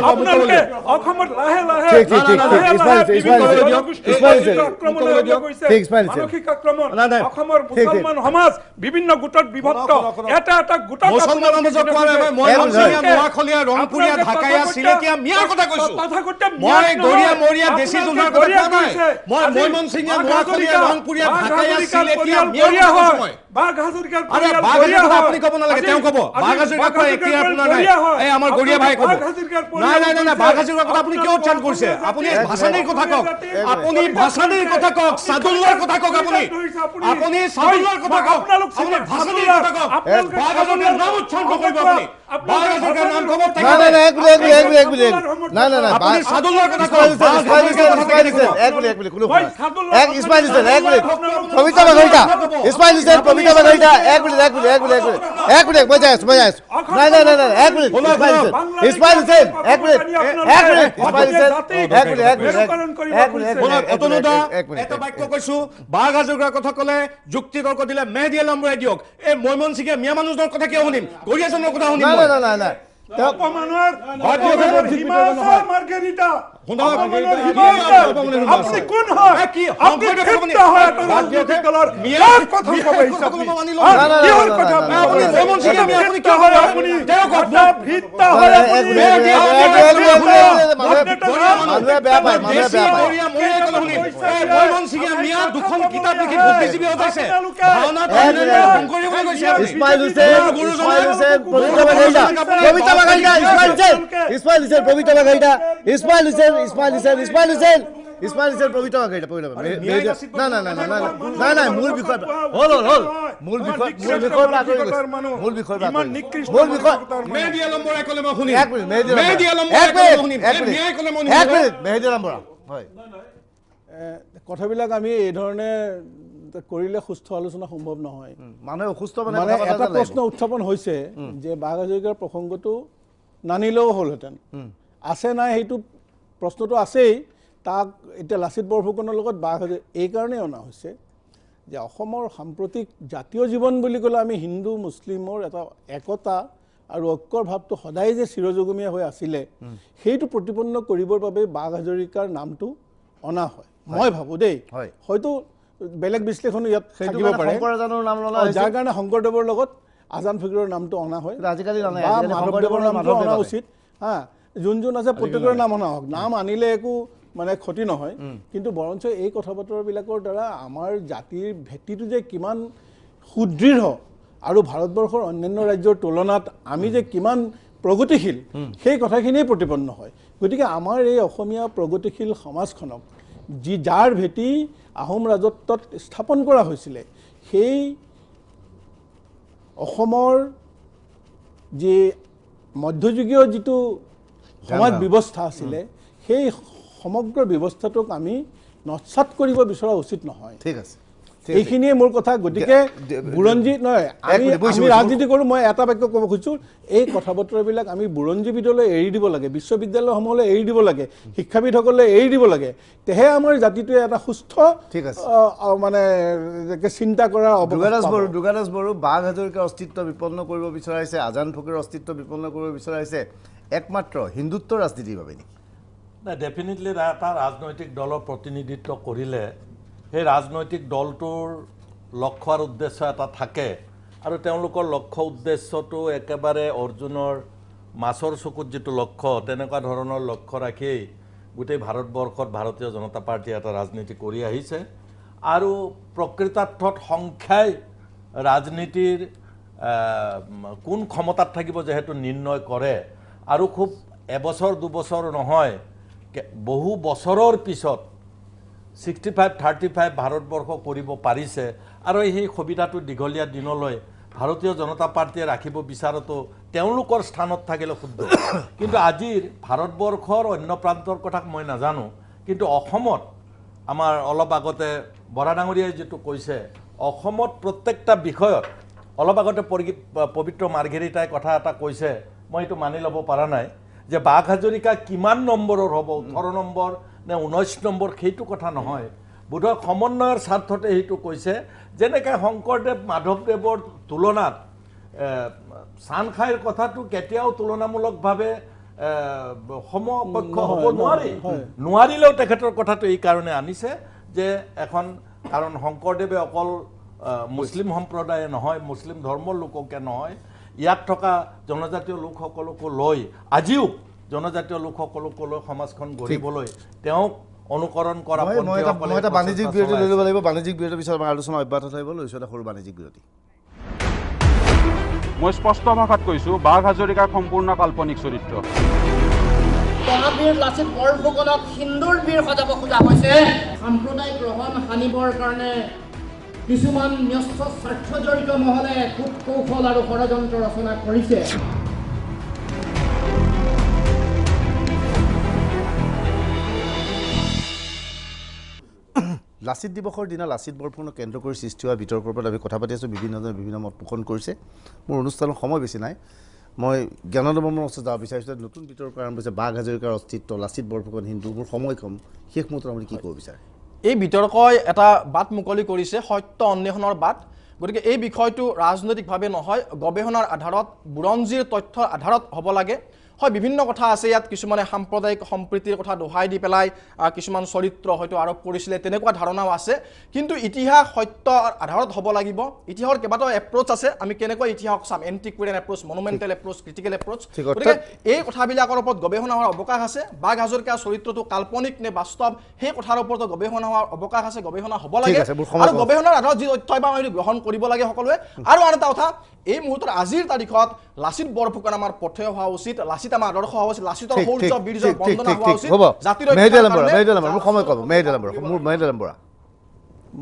আপোনালোকে অসমত লাহে লাহে মানসিক আক্ৰমণ অসমৰ মুছলমান সমাজ বিভিন্ন গোটত বিভক্ত এটা এটা গোটত মুছলমানৰ মাজত কোৱা নাই মই মনসিঙীয়া নোয়াখলীয়া ৰংপুৰীয়া ঢাকাইয়া সিলেটীয়া মিয়াৰ কথা কৈছো মই গৰিয়া মৰিয়া দেশী জোনাৰ কথা কোৱা নাই মই মনসিঙীয়া নোয়াখলীয়া ৰংপুৰীয়া ঢাকাইয়া সিলেটীয়া মিয়াৰ কথা কৈছো মই বাঘ হাজৰিকাৰ আৰে বাঘ হাজৰিকাৰ কথা আপুনি ক'ব নালাগে তেওঁ ক'ব বাঘ হাজৰিকাৰ কথা একে আপোনাৰ নাই এই আমাৰ গৰিয়া ভাই ক'ব নাই বাঘ হাজৰিকাৰ কথা আপুনি কিয় উচ্চাৰণ কৰিছে আপুনি ভাষানীৰ কথা কওক আপুনি ভাষানীৰ কথা কওক সাদুল্লাৰ কথা কওক আপুনি সাদুল্লাৰ কথা কওক আপুনি ভাষানীৰ কথা কওক বাঘ হাজৰিকাৰ নাম উচ্চাৰণ নকৰিব আপুনি বাঘ হাজৰিকাৰ নাম ক'ব আপুনি সাদুল্লাৰ কথা কওক এটা বাক্য কৈছো বাঘ হাজৰিকাৰ কথা ক'লে যুক্তি তৰ্ক দিলে মেহেদী আলম বৰাই দিয়ক এই মৈমনসিঙীয়া মিয়া মানুহজনৰ কথা কিয় শুনিম গৰিয়াজনৰ কথা শুনিম দুখন কিতাপ লিখি বুদ্ধিজীৱী সজাইছে ইছমাইল হুছেইন পবিত্ৰ বাগাইটা ইছমাইল হুছেইন পবিত্ৰ বাগাইটা ইছমাইল হুছেইন পবিত্ৰ বাগাইটা নাই মূল বিষয় হ'ল মূল বিষয় মেহেদী আলম বৰাই ক'লে মই শুনিম মেহেদী আলম বৰা হয় কথাবিলাক আমি এই ধৰণে কৰিলে সুস্থ আলোচনা সম্ভৱ নহয় মানুহে অসুস্থ মানে এটা প্ৰশ্ন উত্থাপন হৈছে যে বাঘ হাজৰিকাৰ প্ৰসংগটো নানিলেও হ'লহেঁতেন আছে নাই সেইটো প্ৰশ্নটো আছেই তাক এতিয়া লাচিত বৰফুকনৰ লগত বাঘ হাজৰিকা এইকাৰণেই অনা হৈছে যে অসমৰ সাম্প্ৰতিক জাতীয় জীৱন বুলি ক'লে আমি হিন্দু মুছলিমৰ এটা একতা আৰু ঐক্যৰ ভাৱটো সদায় যে চিৰযুগমীয়া হৈ আছিলে সেইটো প্ৰতিপন্ন কৰিবৰ বাবে বাঘ হাজৰিকাৰ নামটো অনা হয় মই ভাবোঁ দেই হয়তো বেলেগ বিশ্লেষণো ইয়াত থাকিব পাৰে যাৰ কাৰণে শংকৰদেৱৰ লগত আজান ফকীৰৰ নামটো অনা হয় আজিকালি মাধৱদেৱৰ নামটো অনা উচিত হা যোন আছে প্ৰত্যেকৰে নাম অনা হওক নাম আনিলে একো মানে ক্ষতি নহয় কিন্তু বৰঞ্চ এই কথা বতৰাবিলাকৰ দ্বাৰা আমাৰ জাতিৰ ভেটিটো যে কিমান সুদৃঢ় আৰু ভাৰতবৰ্ষৰ অন্যান্য ৰাজ্যৰ তুলনাত আমি যে কিমান প্ৰগতিশীল সেই কথাখিনিয়ে প্ৰতিপন্ন হয় গতিকে আমাৰ এই অসমীয়া প্ৰগতিশীল সমাজখনক যাৰ ভেটি আহোম ৰাজত্বত স্থাপন কৰা হৈছিলে সেই অসমৰ যে মধ্যযুগীয় যিটো সমাজ ব্যৱস্থা আছিলে সেই সমগ্ৰ ব্যৱস্থাটোক আমি নৎসাত কৰিব বিচৰা উচিত নহয়। ঠিক আছে, এইখিনিয়ে মোৰ কথা। গতিকে বুৰঞ্জী নহয়, আমি ৰাজনীতি কৰোঁ। মই এটা বাক্য ক'ব খুজিছোঁ, এই কথা বতৰাবিলাক আমি বুৰঞ্জীবিদলৈ এৰি দিব লাগে, বিশ্ববিদ্যালয়সমূহলৈ এৰি দিব লাগে, শিক্ষাবিদসকলে এৰি দিব লাগে। তেহে আমাৰ জাতিটোৱে এটা সুস্থ মানে চিন্তা কৰাৰ দুৰ্গাদাস বড়ো বাঘ হাজৰিকাৰ অস্তিত্ব বিপন্ন কৰিব বিচৰাইছে, আজান ফকীৰৰ অস্তিত্ব বিপন্ন কৰিব বিচৰাইছে একমাত্ৰ হিন্দুত্ব ৰাজনীতিৰ বাবে নেকি? নাই, ডেফিনেটলি এটা ৰাজনৈতিক দলৰ প্ৰতিনিধিত্ব কৰিলে সেই ৰাজনৈতিক দলটোৰ লক্ষ্য আৰু উদ্দেশ্য এটা থাকে, আৰু তেওঁলোকৰ লক্ষ্য উদ্দেশ্যটো একেবাৰে অৰ্জুনৰ মাছৰ চকুত যিটো লক্ষ্য তেনেকুৱা ধৰণৰ লক্ষ্য ৰাখিয়েই গোটেই ভাৰতবৰ্ষত ভাৰতীয় জনতা পাৰ্টীয়ে এটা ৰাজনীতি কৰি আহিছে। আৰু প্ৰকৃতাৰ্থত সংখ্যাই ৰাজনীতিৰ কোন ক্ষমতাত থাকিব যিহেতু নিৰ্ণয় কৰে, আৰু খুব এবছৰ দুবছৰ নহয়, বহু বছৰৰ পিছত 65-35 ভাৰতবৰ্ষ কৰিব পাৰিছে। আৰু সেই সুবিধাটো দীঘলীয়া দিনলৈ ভাৰতীয় জনতা পাৰ্টীয়ে ৰাখিব বিচৰাটো তেওঁলোকৰ স্থানত থাকিলে শুদ্ধ। কিন্তু আজিৰ ভাৰতবৰ্ষৰ অন্য প্ৰান্তৰ কথা মই নাজানো, কিন্তু অসমত আমাৰ অলপ আগতে বৰা ডাঙৰীয়াই যিটো কৈছে, অসমত প্ৰত্যেকটা বিষয়ত অলপ আগতে পবিত্ৰ মাৰ্ঘেৰিটাই কথা এটা কৈছে, মই এইটো মানি ল'ব পৰা নাই যে বাঘ হাজৰিকা কিমান নম্বৰৰ হ'ব, 18 নম্বৰ নে 19 নম্বৰ, সেইটো কথা নহয়। বোধহয় সমন্বয়ৰ স্বাৰ্থতে সেইটো কৈছে। যেনেকৈ শংকৰদেৱ মাধৱদেৱৰ তুলনাত চানখাইৰ কথাটো কেতিয়াও তুলনামূলকভাৱে সমপক্ষ হ'ব নোৱাৰিলেও তেখেতৰ কথাটো এই কাৰণে আনিছে যে এখন, কাৰণ শংকৰদেৱে অকল মুছলিম সম্প্ৰদায়ে নহয়, মুছলিম ধৰ্মৰ লোককে নহয়, ইয়াত থকা জনজাতীয় লোকসকলকো লৈ, আজিও জনজাতীয় লোকসকলকো লৈ সমাজখন গঢ়িবলৈ তেওঁক অনুকৰণ কৰা। মই এটা বাণিজ্যিক বিৰতি লৈ ল'ব লাগিব। বাণিজ্যিক বিৰতিৰ পিছত আমাৰ আলোচনা অব্যাহত থাকিব। লৈছোঁ এটা সৰু বাণিজ্যিক বিৰতি। মই স্পষ্ট ভাষাত কৈছোঁ, বাঘ হাজৰিকা সম্পূৰ্ণ কাল্পনিক চৰিত্ৰ। মহাবীৰ লাচিত বৰফুকনক হিন্দুৰ বীৰ সজাব খোজা হৈছে। সাম্প্ৰদায়িক ৰহণ সানিবৰ কাৰণে কিছুমান ন্যস্ত স্বাৰ্থজড়িত মহলে কূট কৌশল আৰু ষড়যন্ত্ৰ ৰচনা কৰিছে। লাচিত দিৱসৰ দিনা লাচিত বৰফুকনক কেন্দ্ৰ কৰি সৃষ্টি হোৱা বিতৰ্কৰ ওপৰত আমি কথা পাতি আছোঁ। বিভিন্নজনে বিভিন্ন মত পোষণ কৰিছে। মোৰ অনুষ্ঠানৰ সময় বেছি নাই, মই জ্ঞানন্দ বৰ্মনৰ ওচৰত যাব বিচাৰিছোঁ। নতুন বিতৰ্ক আৰম্ভ হৈছে, বাঘ হাজৰিকাৰ অস্তিত্ব, লাচিত বৰফুকন হিন্দু। মোৰ সময় কম, শেষ মুহূৰ্তত আপুনি কি ক'ব বিচাৰে? এই বিতৰ্কই এটা বাট মুকলি কৰিছে, সত্য অন্বেষণৰ বাট। গতিকে এই বিষয়টো ৰাজনৈতিকভাৱে নহয়, গৱেষণাৰ আধাৰত, বুৰঞ্জীৰ তথ্যৰ আধাৰত হ'ব লাগে। হয়, বিভিন্ন কথা আছে ইয়াত, কিছুমানে সাম্প্ৰদায়িক সম্প্ৰীতিৰ কথা দোহাই দি পেলাই কিছুমান চৰিত্ৰ হয়তো আৰোপ কৰিছিলে, তেনেকুৱা ধাৰণাও আছে। কিন্তু ইতিহাস সত্যৰ আধাৰত হ'ব লাগিব। ইতিহাসৰ কেইবাটাও এপ্ৰ'চ আছে, আমি কেনেকৈ ইতিহাস চাম, antiquarian approach, monumental approach, critical approach. গতিকে এই কথাবিলাকৰ ওপৰত গৱেষণা হোৱাৰ অৱকাশ আছে। বাঘ হাজৰিকাৰ চৰিত্ৰটো কাল্পনিক নে বাস্তৱ, সেই কথাৰ ওপৰতো গৱেষণা হোৱাৰ অৱকাশ আছে, গৱেষণা হ'ব লাগে। আৰু গৱেষণাৰ আধাৰত যি তথ্য পাওঁ সেইটো গ্ৰহণ কৰিব লাগে সকলোৱে। আৰু আন এটা কথা, এই মুহূৰ্তত আজিৰ তাৰিখত লাচিত বৰফুকন আমাৰ পথেয় হোৱা উচিত, লাচিত আমাৰ আদৰ্শ হোৱা উচিত, লাচিতৰ শৌৰ্য বীৰ্যৰ বন্দনা হোৱা উচিত।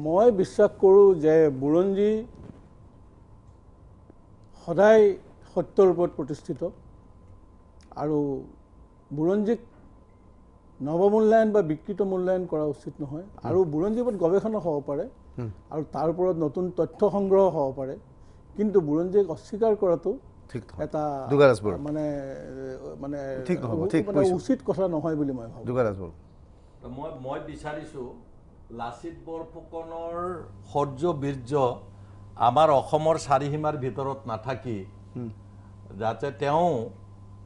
মই বিশ্বাস কৰোঁ যে বুৰঞ্জী সদায় সত্যৰ ওপৰত প্ৰতিষ্ঠিত, আৰু বুৰঞ্জীক নৱমূল্যায়ন বা বিকৃত মূল্যায়ন কৰা উচিত নহয়। আৰু বুৰঞ্জীৰ ওপৰত গৱেষণা হ'ব পাৰে, আৰু তাৰ ওপৰত নতুন তথ্য সংগ্ৰহ হ'ব পাৰে, কিন্তু বুৰঞ্জীক অস্বীকাৰ কৰাটো এটা মানে উচিত কথা নহয় বুলি মই ভাবোঁ। মই বিচাৰিছোঁ লাচিত বৰফুকনৰ শৌৰ্য বীৰ্য আমাৰ অসমৰ চাৰিসীমাৰ ভিতৰত নাথাকি যাতে তেওঁ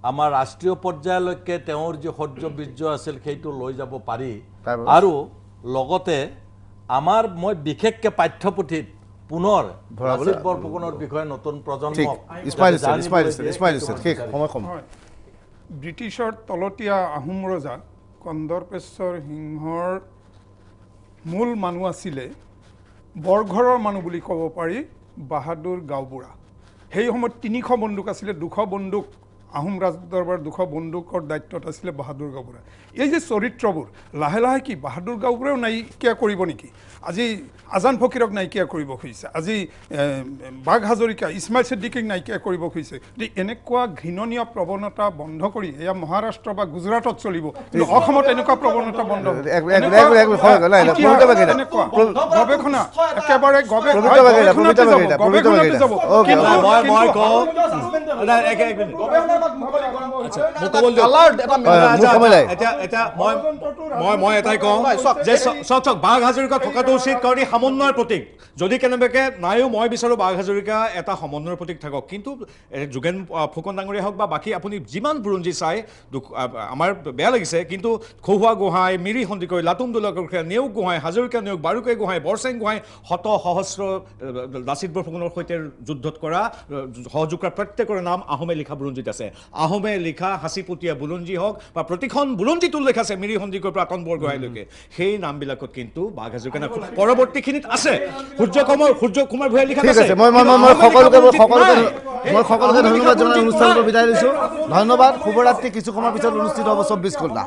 আমাৰ ৰাষ্ট্ৰীয় পৰ্যায়লৈকে তেওঁৰ যি শৌৰ্য বীৰ্য আছিল সেইটো লৈ যাব পাৰি। আৰু লগতে আমাৰ মই বিশেষকৈ পাঠ্যপুথিত পুনৰ লাচিত বৰফুকনৰ বিষয়ে নতুন প্ৰজন্মক ব্ৰিটিছৰ তলতীয়া আহোম ৰজা কন্দৰ্পেশ্বৰ সিংহৰ মূল মানুহ আছিলে বৰঘৰৰ মানুহ বুলি ক'ব পাৰি বাহাদুৰ গাঁওবুঢ়া। সেই সময়ত 300 বন্দুক আছিলে, 200 বন্দুক আহোম ৰাজদৰবাৰ 200 বন্দুকৰ দায়িত্বত আছিলে বাহাদুৰ গাঁওবুঢ়া এই যে চৰিত্ৰবোৰ লাহে লাহে কি বাহাদুৰ গাঁওবুঢ়াও নাইকিয়া কৰিব নেকি আজি আজান ফকীৰক নাইকিয়া কৰিব খুজিছে আজি বাঘ হাজৰিকা ইছমাইল ছিদ্দিকীক নাইকিয়া কৰিব খুজিছে এনেকুৱা ঘৃণনীয় প্ৰৱণতা বন্ধ কৰি এয়া মহাৰাষ্ট্ৰ বা গুজৰাটত চলিব কিন্তু অসমত এনেকুৱা প্ৰৱণতা বন্ধ গৱেষণা একেবাৰে মই এটাই কওঁ যে চাওক বাঘ হাজৰিকা থকাটো উচিত কাৰণ ই সমন্বয়ৰ প্ৰতীক যদি কেনেবাকৈ নাইও মই বিচাৰোঁ বাঘ হাজৰিকা এটা সমন্বয়ৰ প্ৰতীক থাকক কিন্তু যোগেন ফুকন ডাঙৰীয়া হওক বা বাকী আপুনি যিমান বুৰঞ্জী চাই আমাৰ বেয়া লাগিছে কিন্তু খহুৱা গোহাঁই মিৰি সন্দিকৈ লাটুম দোলাকৰখীয়া নেওগ গোহাঁই হাজৰিকা নেওগ বাৰুকৈ গোহাঁই বৰচেং গোহাঁই শত সহস্ৰ লাচিত বৰফুকনৰ সৈতে যুদ্ধত কৰা সহযোগ কৰা প্ৰত্যেকৰে নাম আহোমে লিখা বুৰঞ্জীত আছে আহোমে লিখা সাঁচিপতীয়া বুৰঞ্জী হওক বা প্ৰতিখন বুৰঞ্জীত উল্লেখ আছে মিৰি সন্দিকৈৰ পৰা আতন বৰগোহাঁইলৈকে সেই নামবিলাকত কিন্তু বাঘ হাজৰিকা পৰৱৰ্তীখিনিত আছে সূৰ্য কুমাৰ ভূঞাই লিখা আছে মই সকলোকে ধন্যবাদ জনাই অনুষ্ঠানটো বিদায় লৈছোঁ ধন্যবাদ শুভৰাত্ৰি কিছু সময়ৰ পিছত অনুষ্ঠিত হ'ব 24 ঘণ্টা